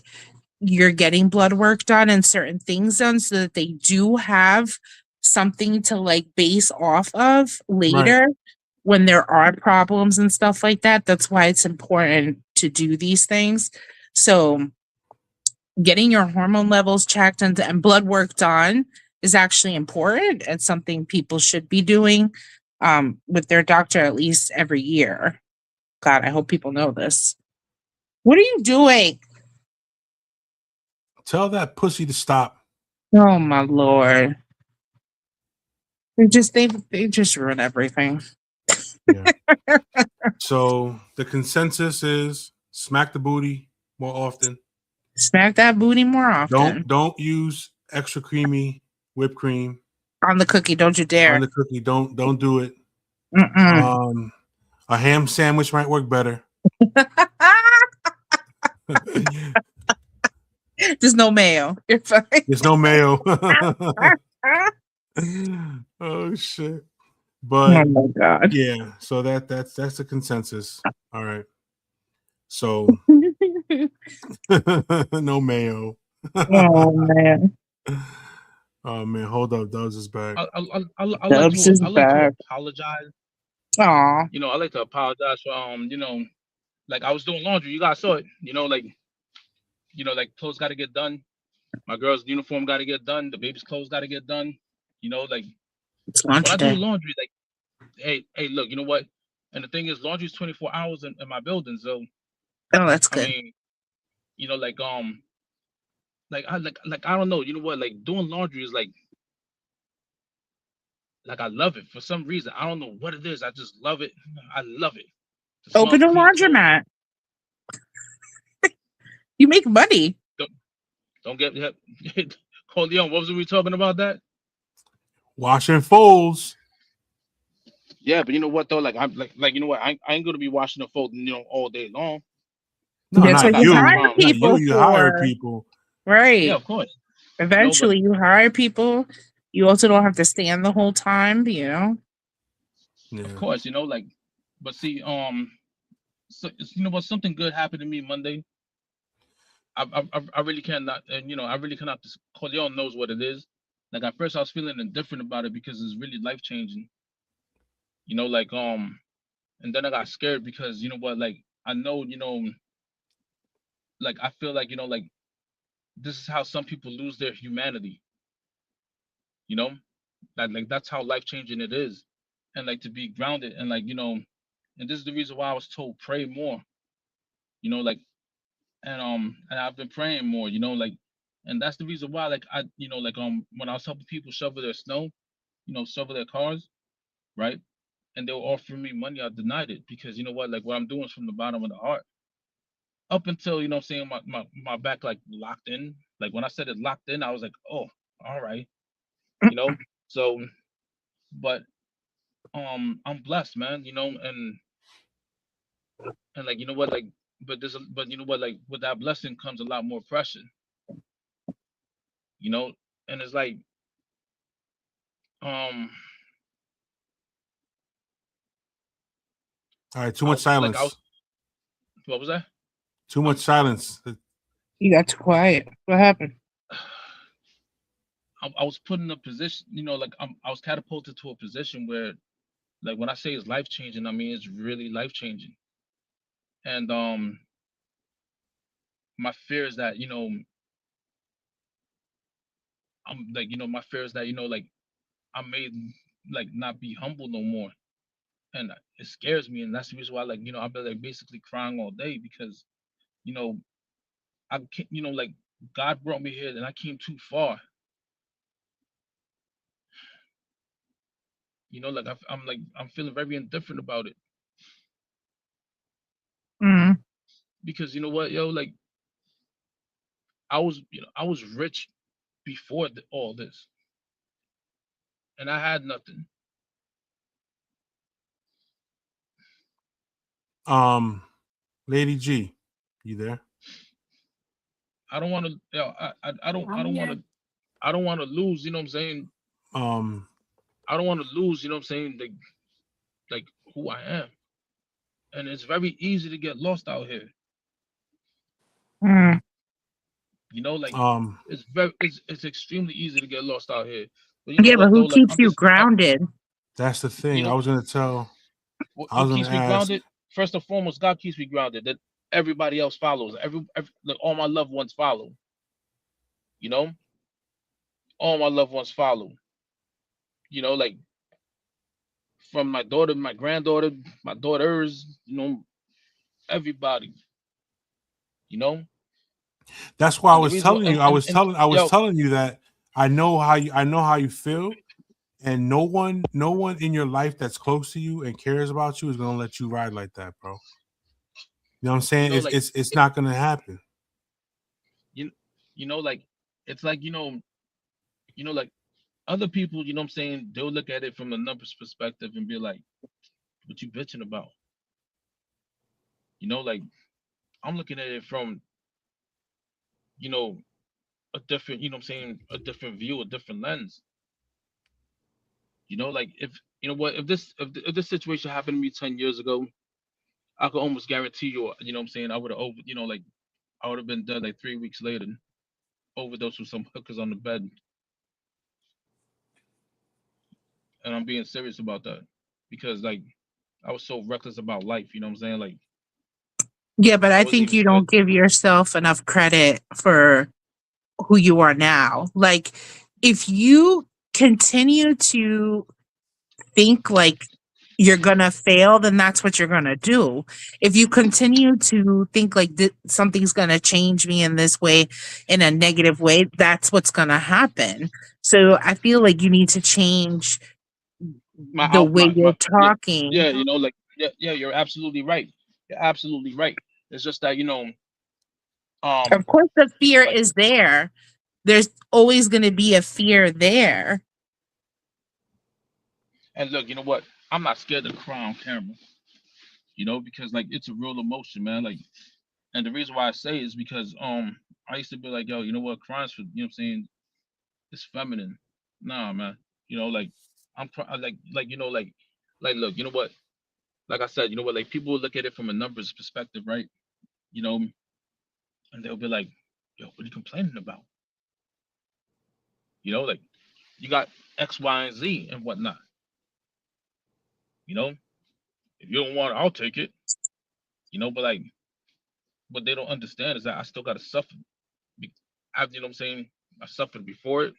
you're getting blood work done and certain things done so that they do have something to like base off of later when there are problems and stuff like that. That's why it's important to do these things. So getting your hormone levels checked and blood work done is actually important and something people should be doing with their doctor at least every year. God, I hope people know this. What are you doing? Tell that pussy to stop. Oh my lord. They just ruin everything. Yeah. So the consensus is smack the booty more often. Smack that booty more often. Don't use extra creamy whipped cream On the cookie, don't you dare. on the cookie. Don't do it. Mm-mm. A ham sandwich might work better. There's no mayo. You're fine. There's no mayo. Oh shit. But Oh my god. yeah, so that's the consensus. All right. So no mayo. Oh man. Oh man, hold up, Dubs is back. Dubs is I like back. to apologize. Aw. You know, I like to apologize for you know, like I was doing laundry. You guys saw it. You know, like clothes got to get done. My girl's uniform got to get done. The baby's clothes got to get done. You know, like It's when laundry I do day. laundry, like, hey, look, you know what? And the thing is, laundry is 24 hours in my building. So Oh, that's I good. mean, you know, like I don't know. You know what? Like doing laundry is like I love it for some reason. I don't know what it is. I just love it. I love it. The smell Open of a clean clothes. laundromat. You make money. Don't get Corleone. What was we talking about that? Washing folds. Yeah, but you know what though? Like I'm like you know what? I ain't gonna be washing the fold, you know, all day long. No, That's not what you you. hire Not people you. You hire for. people. Right. Yeah, of course. Eventually you hire people. You also don't have to stand the whole time, you know? Yeah. Of course, you know, like, but see, so you know what? Something good happened to me Monday. I really cannot, and you know, I really cannot. Corleone knows what it is. Like at first, I was feeling indifferent about it because it's really life changing. You know, like and then I got scared because you know what? Like I know, you know, like I feel like you know, like this is how some people lose their humanity. You know, that like that's how life changing it is, and like to be grounded and like you know, and this is the reason why I was told pray more. You know, like and I've been praying more. You know, like, and that's the reason why like I you know like when I was helping people shovel their snow, you know, shovel their cars, right? And they were offering me money, I denied it because you know what, like what I'm doing is from the bottom of the heart. Up until you know, saying my back like locked in. Like when I said it locked in, I was like, oh, all right, you know. So, but I'm blessed, man. You know, and like you know what, like, but you know what, like with that blessing comes a lot more pressure. You know, and it's like um All right. Too much silence. What was that? Too much silence. You got too quiet. What happened? I was put in a position, you know, like I was catapulted to a position where, like, when I say it's life changing, I mean it's really life changing. And my fear is that, I'm like, my fear is that, like I may like not be humble no more. And it scares me. And that's the reason why, like, I've been like basically crying all day because, you know, I can't, like God brought me here and I came too far. Like I'm feeling very indifferent about it Mm. because you know what, yo, like I was rich before all this, and I had nothing. Lady G, you there? I don't want to, I don't want to, I don't want to lose. You know what I'm saying? Um, I don't want to lose. You know what I'm saying? Like who I am, and it's very easy to get lost out here. Mm. Like um, it's extremely easy to get lost out here. But you know Yeah, but what though? who Like keeps I'm you just, grounded? that's the thing. I know, was gonna tell. I what was keeps gonna me ask. grounded? First and foremost, God keeps me grounded. That everybody else follows. Like all my loved ones follow. You know, all my loved ones follow. Like from my daughter, my granddaughter, my daughters. Everybody. You know, That's why I and the was reason, telling you. I was yo, telling you that I know how you feel, and no one in your life that's close to you and cares about you is gonna let you ride like that, bro. You know what I'm saying? like It's not gonna happen. you, like it's like like other people. You know what I'm saying? They'll look at it from the numbers perspective and be like, "What you bitching about?" Like I'm looking at it from you know a different, what I'm saying, a different view, a different lens. Like if if this situation happened to me 10 years ago, I could almost guarantee you, what I'm saying, I would have over, like I would have been dead like 3 weeks later, overdosed with some hookers on the bed. And I'm being serious about that because like I was so reckless about life, you know what I'm saying? Like Yeah, but I I wasn't think even you good. don't give yourself enough credit for who you are now. Like, if you continue to think like you're gonna fail, then that's what you're gonna do. If you continue to think like something's gonna change me in this way, in a negative way, that's what's gonna happen. So I feel like you need to change My the out way you're yeah, talking. yeah, like yeah, you're absolutely right. You're absolutely right. It's just that, Of um course, the fear like is there. There's always going to be a fear there. and look, you know what? I'm not scared to cry on camera, because like it's a real emotion, man. Like, and the reason why I say is because I used to be like, yo, you know what, crying's for, what I'm saying, it's feminine. Nah, man. Like like look, you know what? Like I said, you know what, like people look at it from a numbers perspective, right? You know, and they'll be like, yo, what are you complaining about? Like you got X, Y, and Z and whatnot. You know, if you don't want it, I'll take it. But like what they don't understand is that I still gotta suffer. You know what I'm saying? I suffered before it.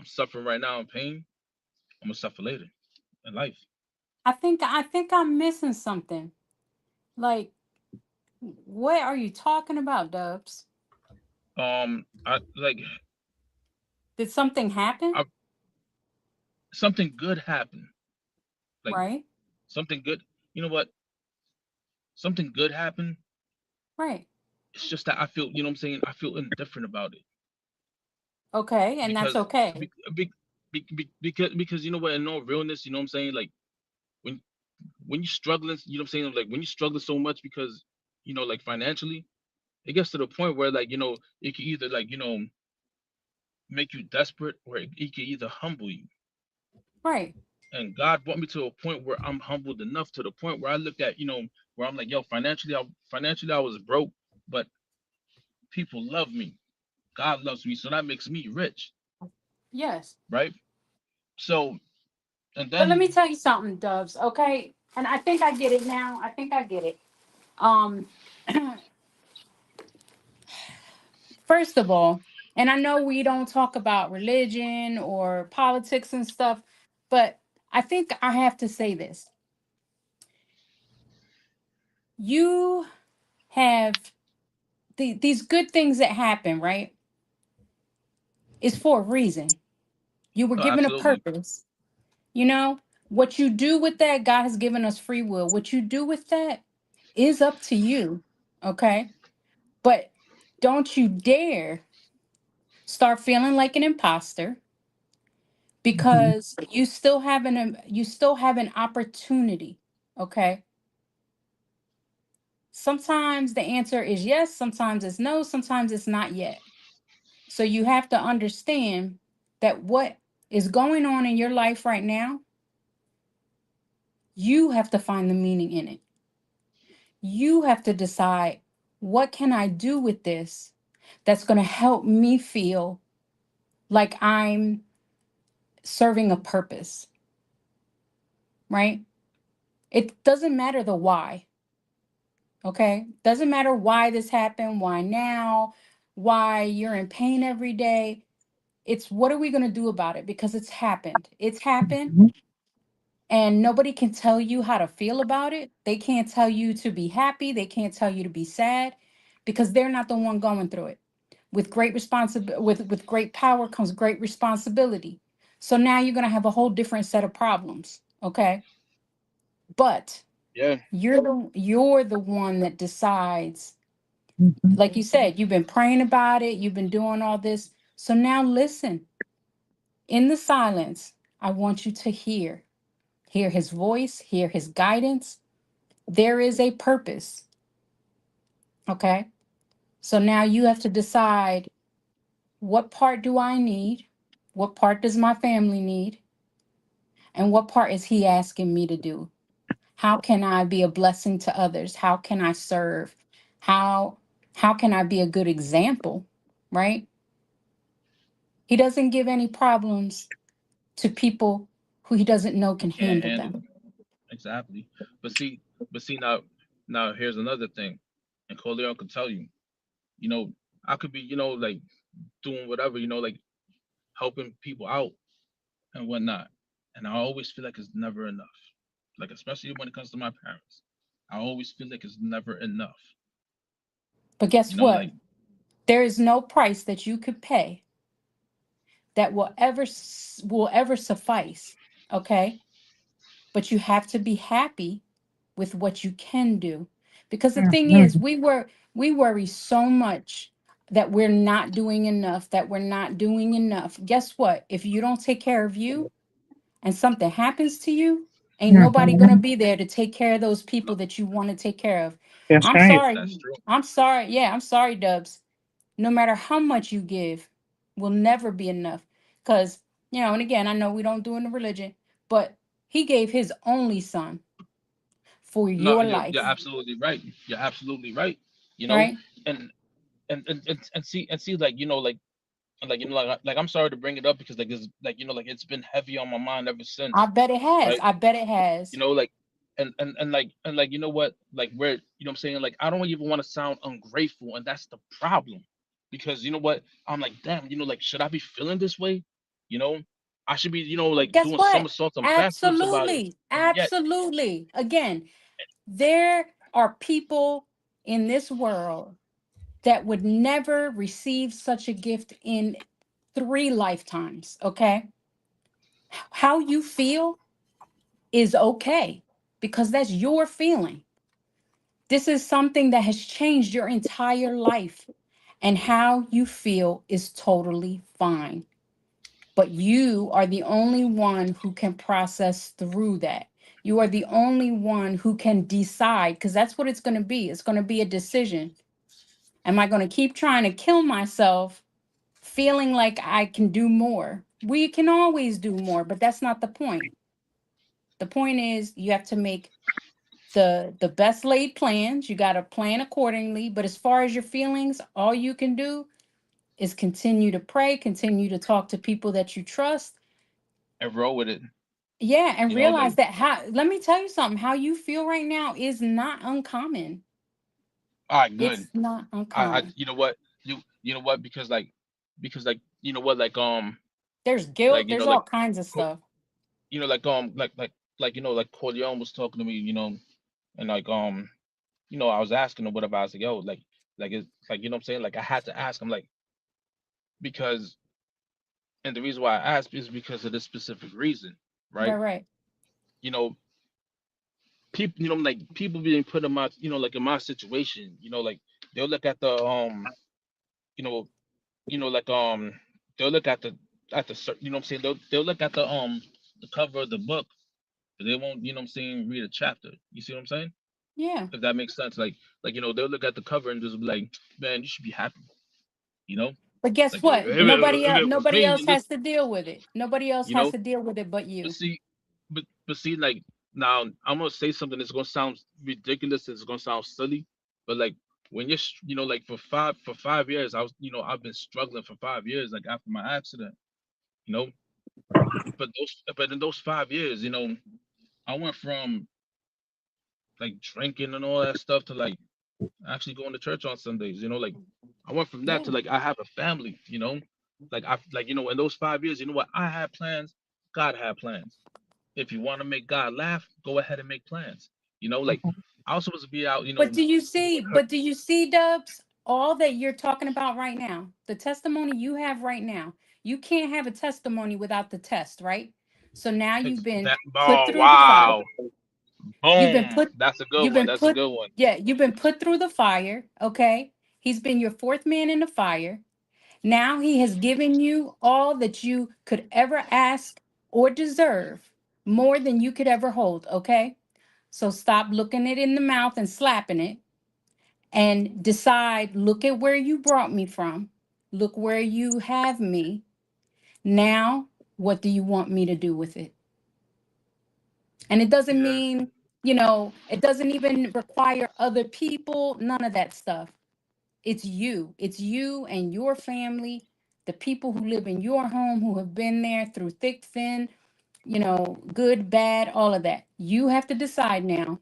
I'm suffering right now in pain. I'm gonna suffer later in life. I think I'm missing something. Like, what are you talking about, Dubs? I like Did something happen? I, something good happened. Like Right? something good. You know what? Something good happened. Right. It's just that I feel, you know what I'm saying? I feel indifferent about it Okay, and that's because okay. because you know what? In all realness, you know what I'm saying? Like when when you're struggling, you know what I'm saying? Like when you're struggling so much because like financially, it gets to the point where like it can either like make you desperate or it can either humble you. Right. And God brought me to a point where I'm humbled enough to the point where I look at where I'm like, yo, financially I was broke, but people love me. God loves me, so that makes me rich, Yes. right? So and But let me then tell you something, Dubs, okay? And I think I get it now. I think I get it. Um, first of all, and I know we don't talk about religion or politics and stuff, but I think I have to say this. You have these good things that happen, right? Is for a reason. You were Oh, given a absolutely. purpose. You know, what you do with that, God has given us free will. What you do with that is up to you. Okay. But don't you dare start feeling like an imposter, because you still have an opportunity. Okay. Sometimes the answer is yes, sometimes it's no, sometimes it's not yet. So you have to understand that what is going on in your life right now, you have to find the meaning in it. You have to decide, what can I do with this that's going to help me feel like I'm serving a purpose, right? It doesn't matter the why, okay? Doesn't matter why this happened, why now, why you're in pain every day. It's what are we going to do about it? Because it's happened. It's happened. And nobody can tell you how to feel about it. They can't tell you to be happy. They can't tell you to be sad, because they're not the one going through it. With great responsibility, with great power comes great responsibility. So now you're going to have a whole different set of problems, okay? But Yeah. you're the one that decides. Like you said, you've been praying about it, you've been doing all this. So now listen. In the silence, I want you to hear his voice, hear his guidance. There is a purpose. Okay. So now you have to decide, what part do I need? What part does my family need? And what part is he asking me to do? How can I be a blessing to others? How can I serve? How how can I be a good example? Right? He doesn't give any problems to people who he doesn't know Who can can't handle handle them. it. Exactly. But see now here's another thing. And Corleone could tell you, you know, I could be, like doing whatever, like helping people out and whatnot. And I always feel like it's never enough. Like especially when it comes to my parents. I always feel like it's never enough. But guess what? Like There is no price that you could pay that will ever suffice. Okay? But you have to be happy with what you can do. Because the thing is, we worry so much that we're not doing enough, that we're not doing enough. Guess what? If you don't take care of you and something happens to you, ain't nobody gonna be there to take care of those people that you want to take care of. I'm sorry. that's true. I'm sorry. Yeah, I'm sorry, Dubs. No matter how much you give, will never be enough. Because, and again, I know we don't do in the religion, but he gave his only son for No, your you're life, absolutely right. You're absolutely right. You know, right? and and see, like I'm sorry to bring it up because like it's like like it's been heavy on my mind ever I since, bet it has. right? I bet it has. Like and you know what, like where what I'm saying, like I don't even want to sound ungrateful, and that's the problem, because you know what, I'm like, damn, like should I be feeling this way? You know, I should be like Guess doing what? somersaults and backflips about it, Absolutely. and yet Absolutely. Again, there are people in this world that would never receive such a gift in 3 lifetimes. Okay. How you feel is okay, because that's your feeling. This is something that has changed your entire life, and how you feel is totally fine. But you are the only one who can process through that. You are the only one who can decide, because that's what it's going to be. It's going to be a decision. Am I going to keep trying to kill myself, feeling like I can do more? We can always do more, but that's not the point. The point is, you have to make the best laid plans. You got to plan accordingly. But as far as your feelings, all you can do is continue to pray, continue to talk to people that you trust. and roll with it. Yeah, and Like realize that, let me tell you something, how you feel right now is not uncommon. All right, good. It's not I uncommon. you know what you know what because like you know what There's like guilt. There's all kinds of stuff. you know like you know like Corleone was talking to me, you know, and like you know I was asking him whatever. I was like, yo, like it's like you know what I'm saying, like I had to ask him like because and the reason why I asked is because of this specific reason, Right, right? right. You know, people, you know, like people being put in my, you know, like in my situation, you know, like they'll look at the you know, like they'll look at the you know what I'm saying, they'll look at the cover of the book, but they won't, you know what I'm saying, read a chapter. You see what I'm saying? Yeah. If that makes sense, like you know, they'll look at the cover and just be like, man, you should be happy, you know, But guess like what? if it was Nobody me, else has to deal with it. Nobody else you has know, to deal with it but but you. see, but see, like now I'm gonna say something that's gonna sound ridiculous, it's gonna sound silly, but like when you're, you know, like for 5 years, I was, you know, I've been struggling for 5 years, like after my accident, you know, but in those 5 years, you know, I went from like drinking and all that stuff to like actually going to church on Sundays, you know, like I went from that Yeah. to like I have a family, you know, like I like you know in those 5 years, you know what, I had plans, God had plans. If you want to make God laugh, go ahead and make plans. You know, like I was supposed to be out, you know, But do you see, Dubs, all that you're talking about right now, the testimony you have right now, you can't have a testimony without the test, right? So now you've been that. put Oh through the fire. wow, You've been boom, put that's a good you've one. been That's a put good one. yeah, you've been put through the fire, okay? He's been your fourth man in the fire. Now he has given you all that you could ever ask or deserve, more than you could ever hold, okay? So stop looking it in the mouth and slapping it and decide, look at where you brought me from. Look where you have me. Now, what do you want me to do with it? And it doesn't Yeah, mean, it doesn't even require other people, none of that stuff. It's you. It's you and your family, the people who live in your home, who have been there through thick, thin, good, bad, all of that. You have to decide now,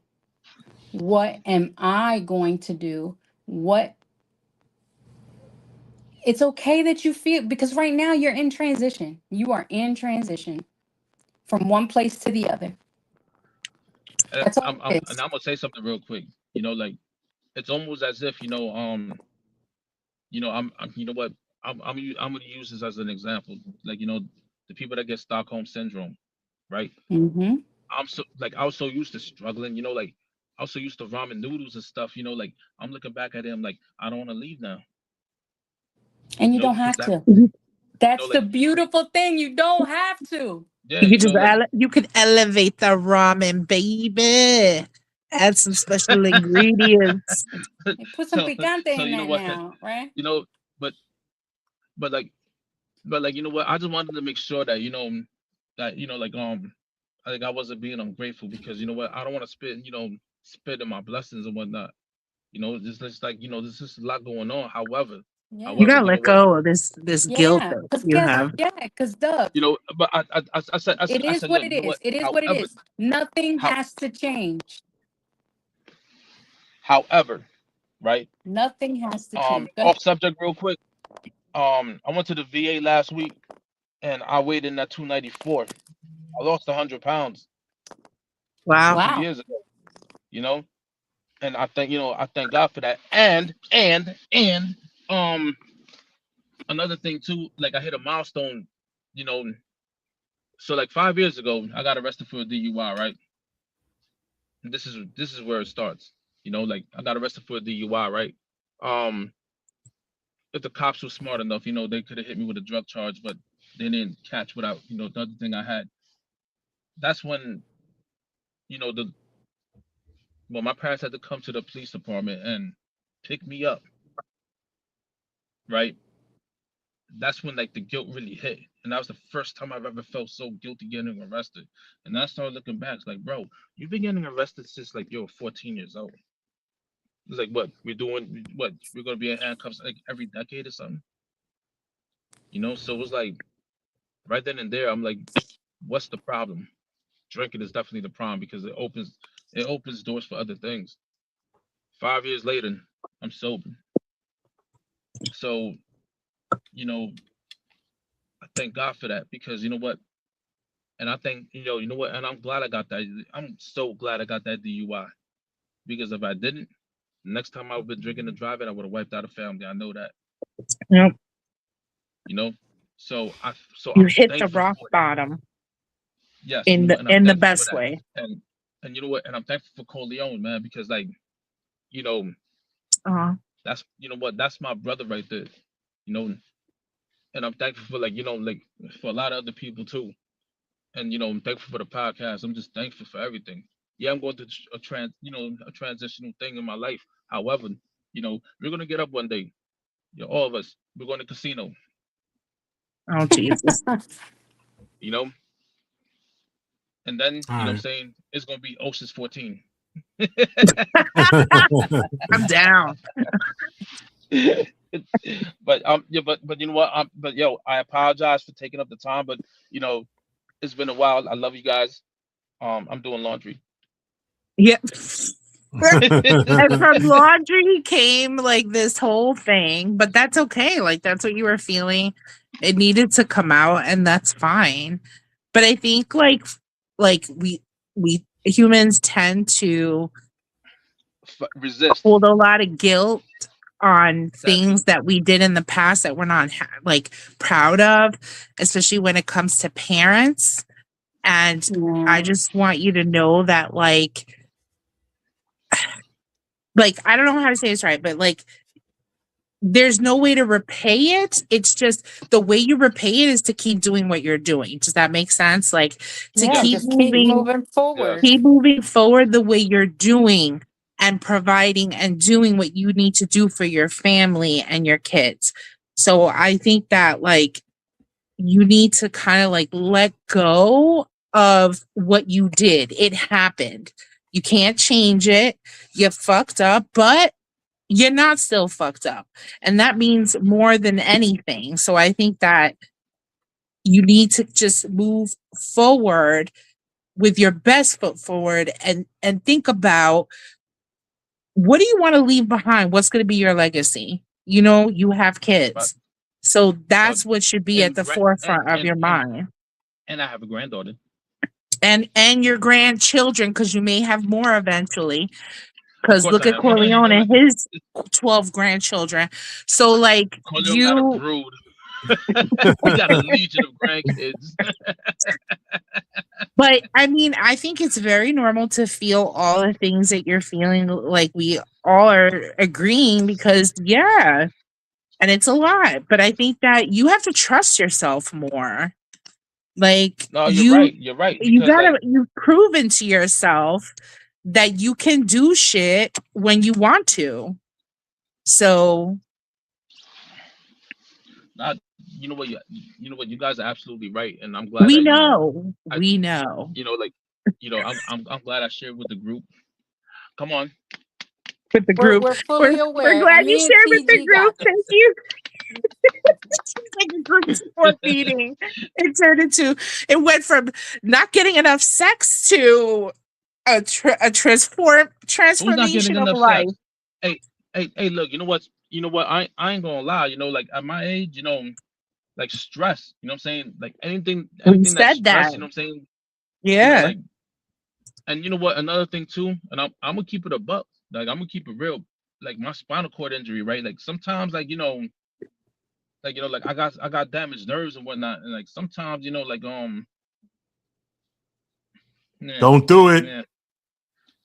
what am I going to do? What It's okay that you feel, because right now you're in transition. You are in transition from one place to the other. and That's all it and is. I'm gonna say something real quick. You know, like it's almost as if you know, you know what, I'm gonna use this as an example. Like you know, the people that get Stockholm syndrome, right? Hmm. I'm so like I was so used to struggling, you know, like I was so used to ramen noodles and stuff, you know, like I'm looking back at him like I don't want to leave now, And you you know, don't because have that, to. you know, That's the like beautiful thing. You don't have to. yeah, You you could know, just like you could elevate the ramen, baby. Add some special ingredients. Hey, put some so picante so in you know that what, now, right? you know, but but like you know what, I just wanted to make sure that you know like I wasn't being ungrateful because you know what, I don't want to spit in my blessings and whatnot. You know, just like you know, there's just a lot going on. You Yeah. However, gotta you know let what? go of this guilt Yeah. that Because you have. You Dubs, know, but it I is said, what look, it you know is. what? It is what it is. Nothing How, has to change. however, right? Nothing has to change. Go Off ahead. subject, real quick. I went to the VA last week, and I weighed in at 294. I lost 100 pounds Wow. two Wow. years ago. You know, and I thank God for that. And another thing too, like I hit a milestone. You know, so like 5 years ago, I got arrested for a DUI, right? And this is where it starts. You know, like I got arrested for a DUI, right? Um, if the cops were smart enough, you know, they could have hit me with a drug charge, but they didn't catch what the other thing I had. That's when, you know, my parents had to come to the police department and pick me up, right? That's when like the guilt really hit. And that was the first time I've ever felt so guilty getting arrested. And I started looking back, it's like, bro, you've been getting arrested since like you're 14 years old. It's like what we're gonna be in handcuffs like every decade or something, you know? So it was like right then and there, I'm like, what's the problem? Drinking is definitely the problem because it opens doors for other things. 5 years later, I'm sober. So, you know, I thank God for that, because you know what? And I think, you know what? And I'm glad I got that. I'm so glad I got that DUI, because if I didn't, next time I would have been drinking and driving, I would have wiped out a family. I know that. Yep. You know, so You I'm hit the thankful rock for that. bottom Yes, in and I'm the thankful for best that. way. And you know what? And I'm thankful for Corleone, man, because like, you know, Uh-huh. that's, you know what? That's my brother right there. You know, and I'm thankful for, like, like, for a lot of other people too. And I'm thankful for the podcast. I'm just thankful for everything. Yeah, I'm going through a transitional thing in my life. However, we're gonna get up one day. All of us. We're going to casino. Oh Jesus. You know, and then All what I'm right. saying, it's gonna be Ocean's 14. I'm down. But yeah, but you know what? But yo, I apologize for taking up the time, but it's been a while. I love you guys. I'm doing laundry. Yeah. And from laundry came like this whole thing, but that's okay. Like that's what you were feeling. It needed to come out, and that's fine. But I think like we humans tend to Resist. hold a lot of guilt on Exactly. things that we did in the past that we're not like proud of, especially when it comes to parents. And I just want you to know that like I don't know how to say this right, but like there's no way to repay it. It's just the way you repay it is to keep doing what you're doing. Does that make sense? Like to Yeah, keep just keep moving moving forward. Yes. keep moving forward the way you're doing and providing and doing what you need to do for your family and your kids. So I think that like you need to kind of like let go of what you did. It happened. You can't change it. You fucked up, but you're not still fucked up. And that means more than anything. So I think that you need to just move forward with your best foot forward and think about what do you want to leave behind? What's going to be your legacy? You have But kids. So but that's what should be at and the forefront of your mind. and I have a granddaughter. And your grandchildren, because you may have more eventually. Of Because course look I at have. Corleone and his 12 grandchildren. So like Corleone got a you brood. He got a legion of grandkids. but I mean, I think it's very normal to feel all the things that you're feeling. Like we all are agreeing because yeah, and it's a lot. But I think that you have to trust yourself more. Like No, you're right. You're right. Because like, you've proven to yourself that you can do shit when you want to. So not you know what, you guys are absolutely right, and I'm glad we that know. I We know. like I'm glad I shared with the group. Come on. With the We're group. we're fully We're aware, glad and you me and shared with the TG group. got this. Thank you. It's like a group support meeting. It went from not getting enough sex to a Who's not getting transformation of enough life. sex? Hey, look, you know what, I ain't gonna lie, like at my age, like stress, you know what I'm saying? Like We anything that's said that. stress, you know what I'm saying? Yeah. Like, and you know what, another thing too, and I'm gonna keep it a buck. Like I'm gonna keep it real. Like my spinal cord injury, right? Like sometimes like like I got damaged nerves and whatnot. And like sometimes, like nah, Don't do it.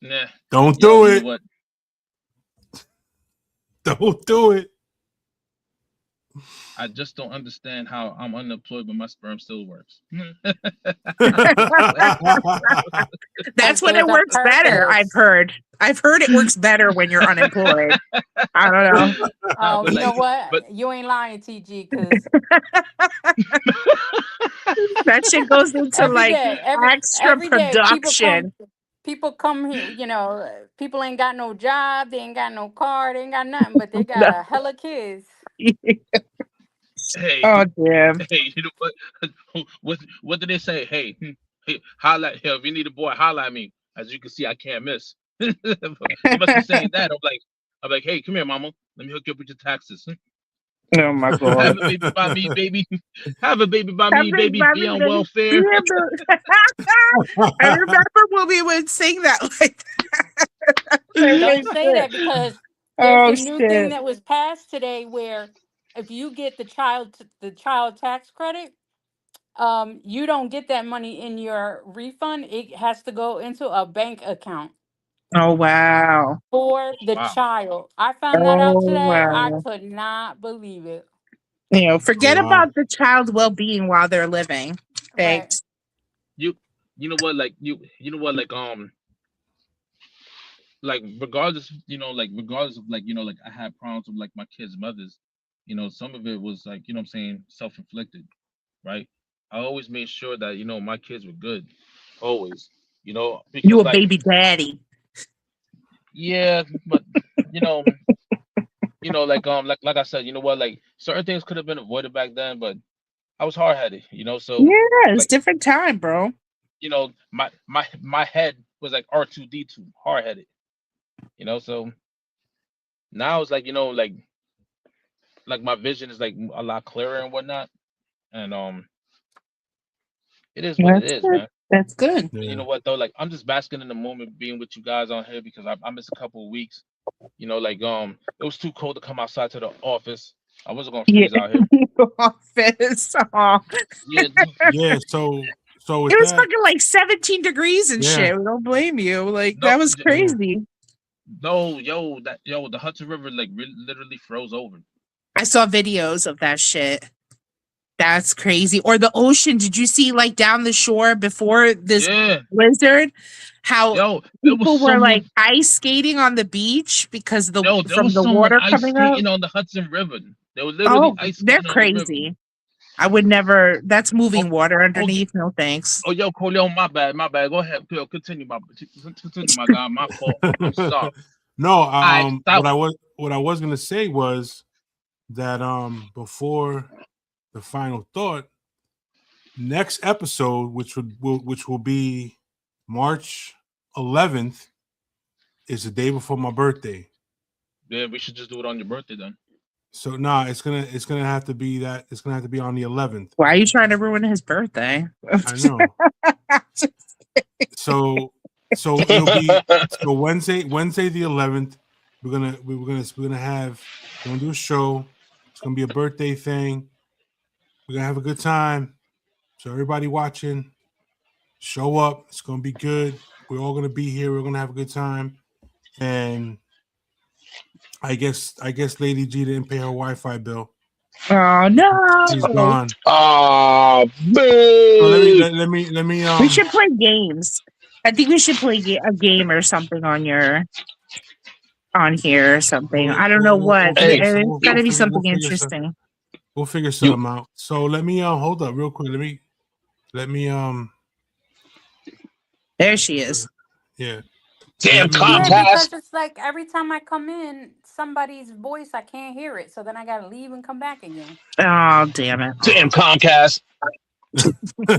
nah. Don't Yo, do you know it. what? Don't do it. I just don't understand how I'm unemployed but my sperm still works. That's when There's it a works better, I've purpose. heard. I've heard it works better when you're unemployed. I don't know. Oh, But you know like, but what? You ain't lying, TG, because That shit goes into every like day, extra every day, production. people come here. People ain't got no job, they ain't got no car, they ain't got nothing, but they got a hella kids. hey, Oh damn. hey, you know what? What did they say? Hey, hey, holla! Hey, if you need a boy, holla at me. As you can see, I can't miss. They must be saying that. I'm like, I'm like, hey, come here, mama. Let me hook you up with your taxes. Oh my god. Have a baby by me, baby. Have a baby by me, Happy baby. Be Bobby on Baby. welfare. I remember when we would sing that like that. Don't say that because there's Oh a new thing shit. that was passed today where if you get the child tax credit, you don't get that money in your refund. It has to go into a bank account Oh wow. for the Wow. child. I found that out Oh today. I wow. could not believe it. Forget Oh, wow. about the child's well-being while they're living. Right. Thanks. You know what, like you know what, like regardless, regardless of like I had problems with like my kids' mothers, some of it was like, what I'm saying, self-inflicted, right? I always made sure that, my kids were good. Always. You Because a like, baby daddy. yeah, but you know, like I said, you know what, like certain things could have been avoided back then, but I was hard headed, so Yeah, it's like, different time, bro. my head was like R2D2, hard headed, so now it's like, like my vision is like a lot clearer and whatnot. And it is what it That's is, good. man. That's good. You Yeah. know what though? Like I'm just basking in the moment being with you guys on here because I missed a couple of weeks. It was too cold to come outside to the office. I wasn't gonna Yeah. freeze out here. Office. Aw. Yeah, Yeah. So with It was that, fucking like 17 degrees and yeah. shit. We don't blame you. Like no, that was Yeah. crazy. no, the Hudson River like literally froze over. I saw videos of that shit. That's crazy. Or the ocean. Did you see like down the shore before this Yeah, blizzard? How there was people were like someone. ice skating on the beach because Yo, there from was the someone water ice coming up. skating on the Hudson River. They were literally Oh, ice they're skating on the river. crazy. I would never. That's Oh, moving water oh, underneath. No thanks. oh, yo, Corleone, my bad, my bad. Go ahead, Yo, continue, my guy. My fault. I'm sorry. No, I what stop. I was gonna say was that before the final thought, next episode, which will be March 11th, is the day before my birthday. Yeah, we should just do it on your birthday then. So nah, it's gonna have to be that. It's gonna have to be on the 11th. Why are you trying to ruin his birthday? I know. So it'll be so Wednesday the 11th. We're gonna do a show. It's gonna be a birthday thing. We're gonna have a good time. So everybody watching, show up. It's gonna be good. We're all gonna be here. We're gonna have a good time. And I guess Lady G didn't pay her Wi-Fi bill. Oh no! She's gone. Ah, So boo. let me We should play games. I think we should play a game or something on here or something. I don't know what. Hey, It's got to be something interesting. We'll figure You something out. So let me hold up real quick. Let me There she is. yeah. damn Let me Yeah, Comcast. because it's like every time I come in, somebody's voice, I can't hear it. So then I got to leave and come back again. Oh damn it! Damn Comcast. All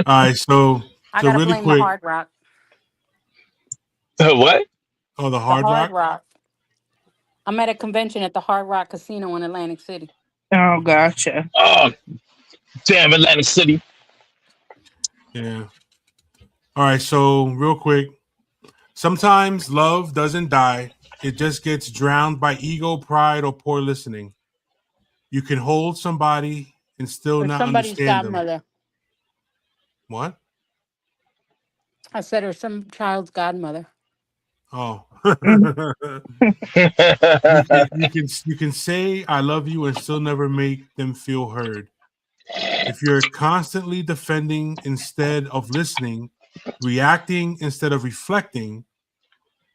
right, so I got to really blame quick. the Hard Rock. What? Oh, the The Hard Rock. Rock. I'm at a convention at the Hard Rock Casino in Atlantic City. Oh gotcha. Oh, damn Atlantic City. Yeah. All right, so real quick. Sometimes love doesn't die. It just gets drowned by ego, pride, or poor listening. You can hold somebody and still Or not somebody's understand them. godmother. What? I said, or some child's godmother. Oh. Damn you can say I love you and still never make them feel heard. If you're constantly defending instead of listening, reacting instead of reflecting,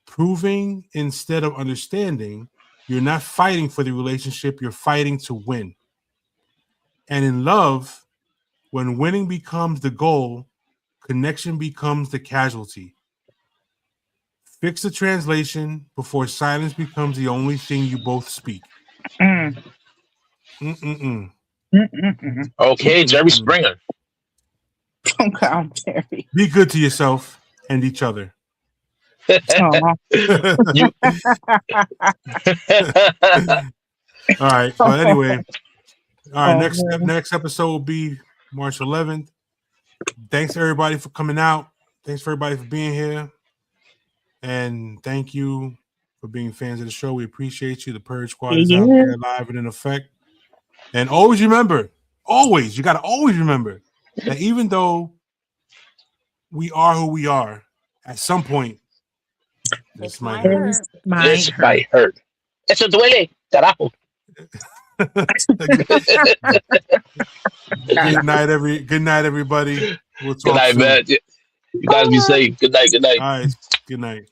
proving instead of understanding, you're not fighting for the relationship, you're fighting to win. And in love, when winning becomes the goal, connection becomes the casualty. Fix the translation before silence becomes the only thing you both speak. Mm. Mm-mm-mm. Mm-mm-mm. Okay, Jerry Springer. Oh God, Terry. Be good to yourself and each other. Aw. You. All right, but anyway, all right. Oh, man. Next episode will be March 11th. Thanks everybody for coming out. Thanks for everybody for being here, and thank you for being fans of the show. We appreciate you. The Purge Squad is out there live and in effect. And always remember, you got to always remember that even though we are who we are, at some point, this might hurt. This might This hurt. might hurt. Eso duele, carajo. Good night, everybody. We'll talk Good night, soon. man. You guys be safe. Good night. Good night. All right. Good night.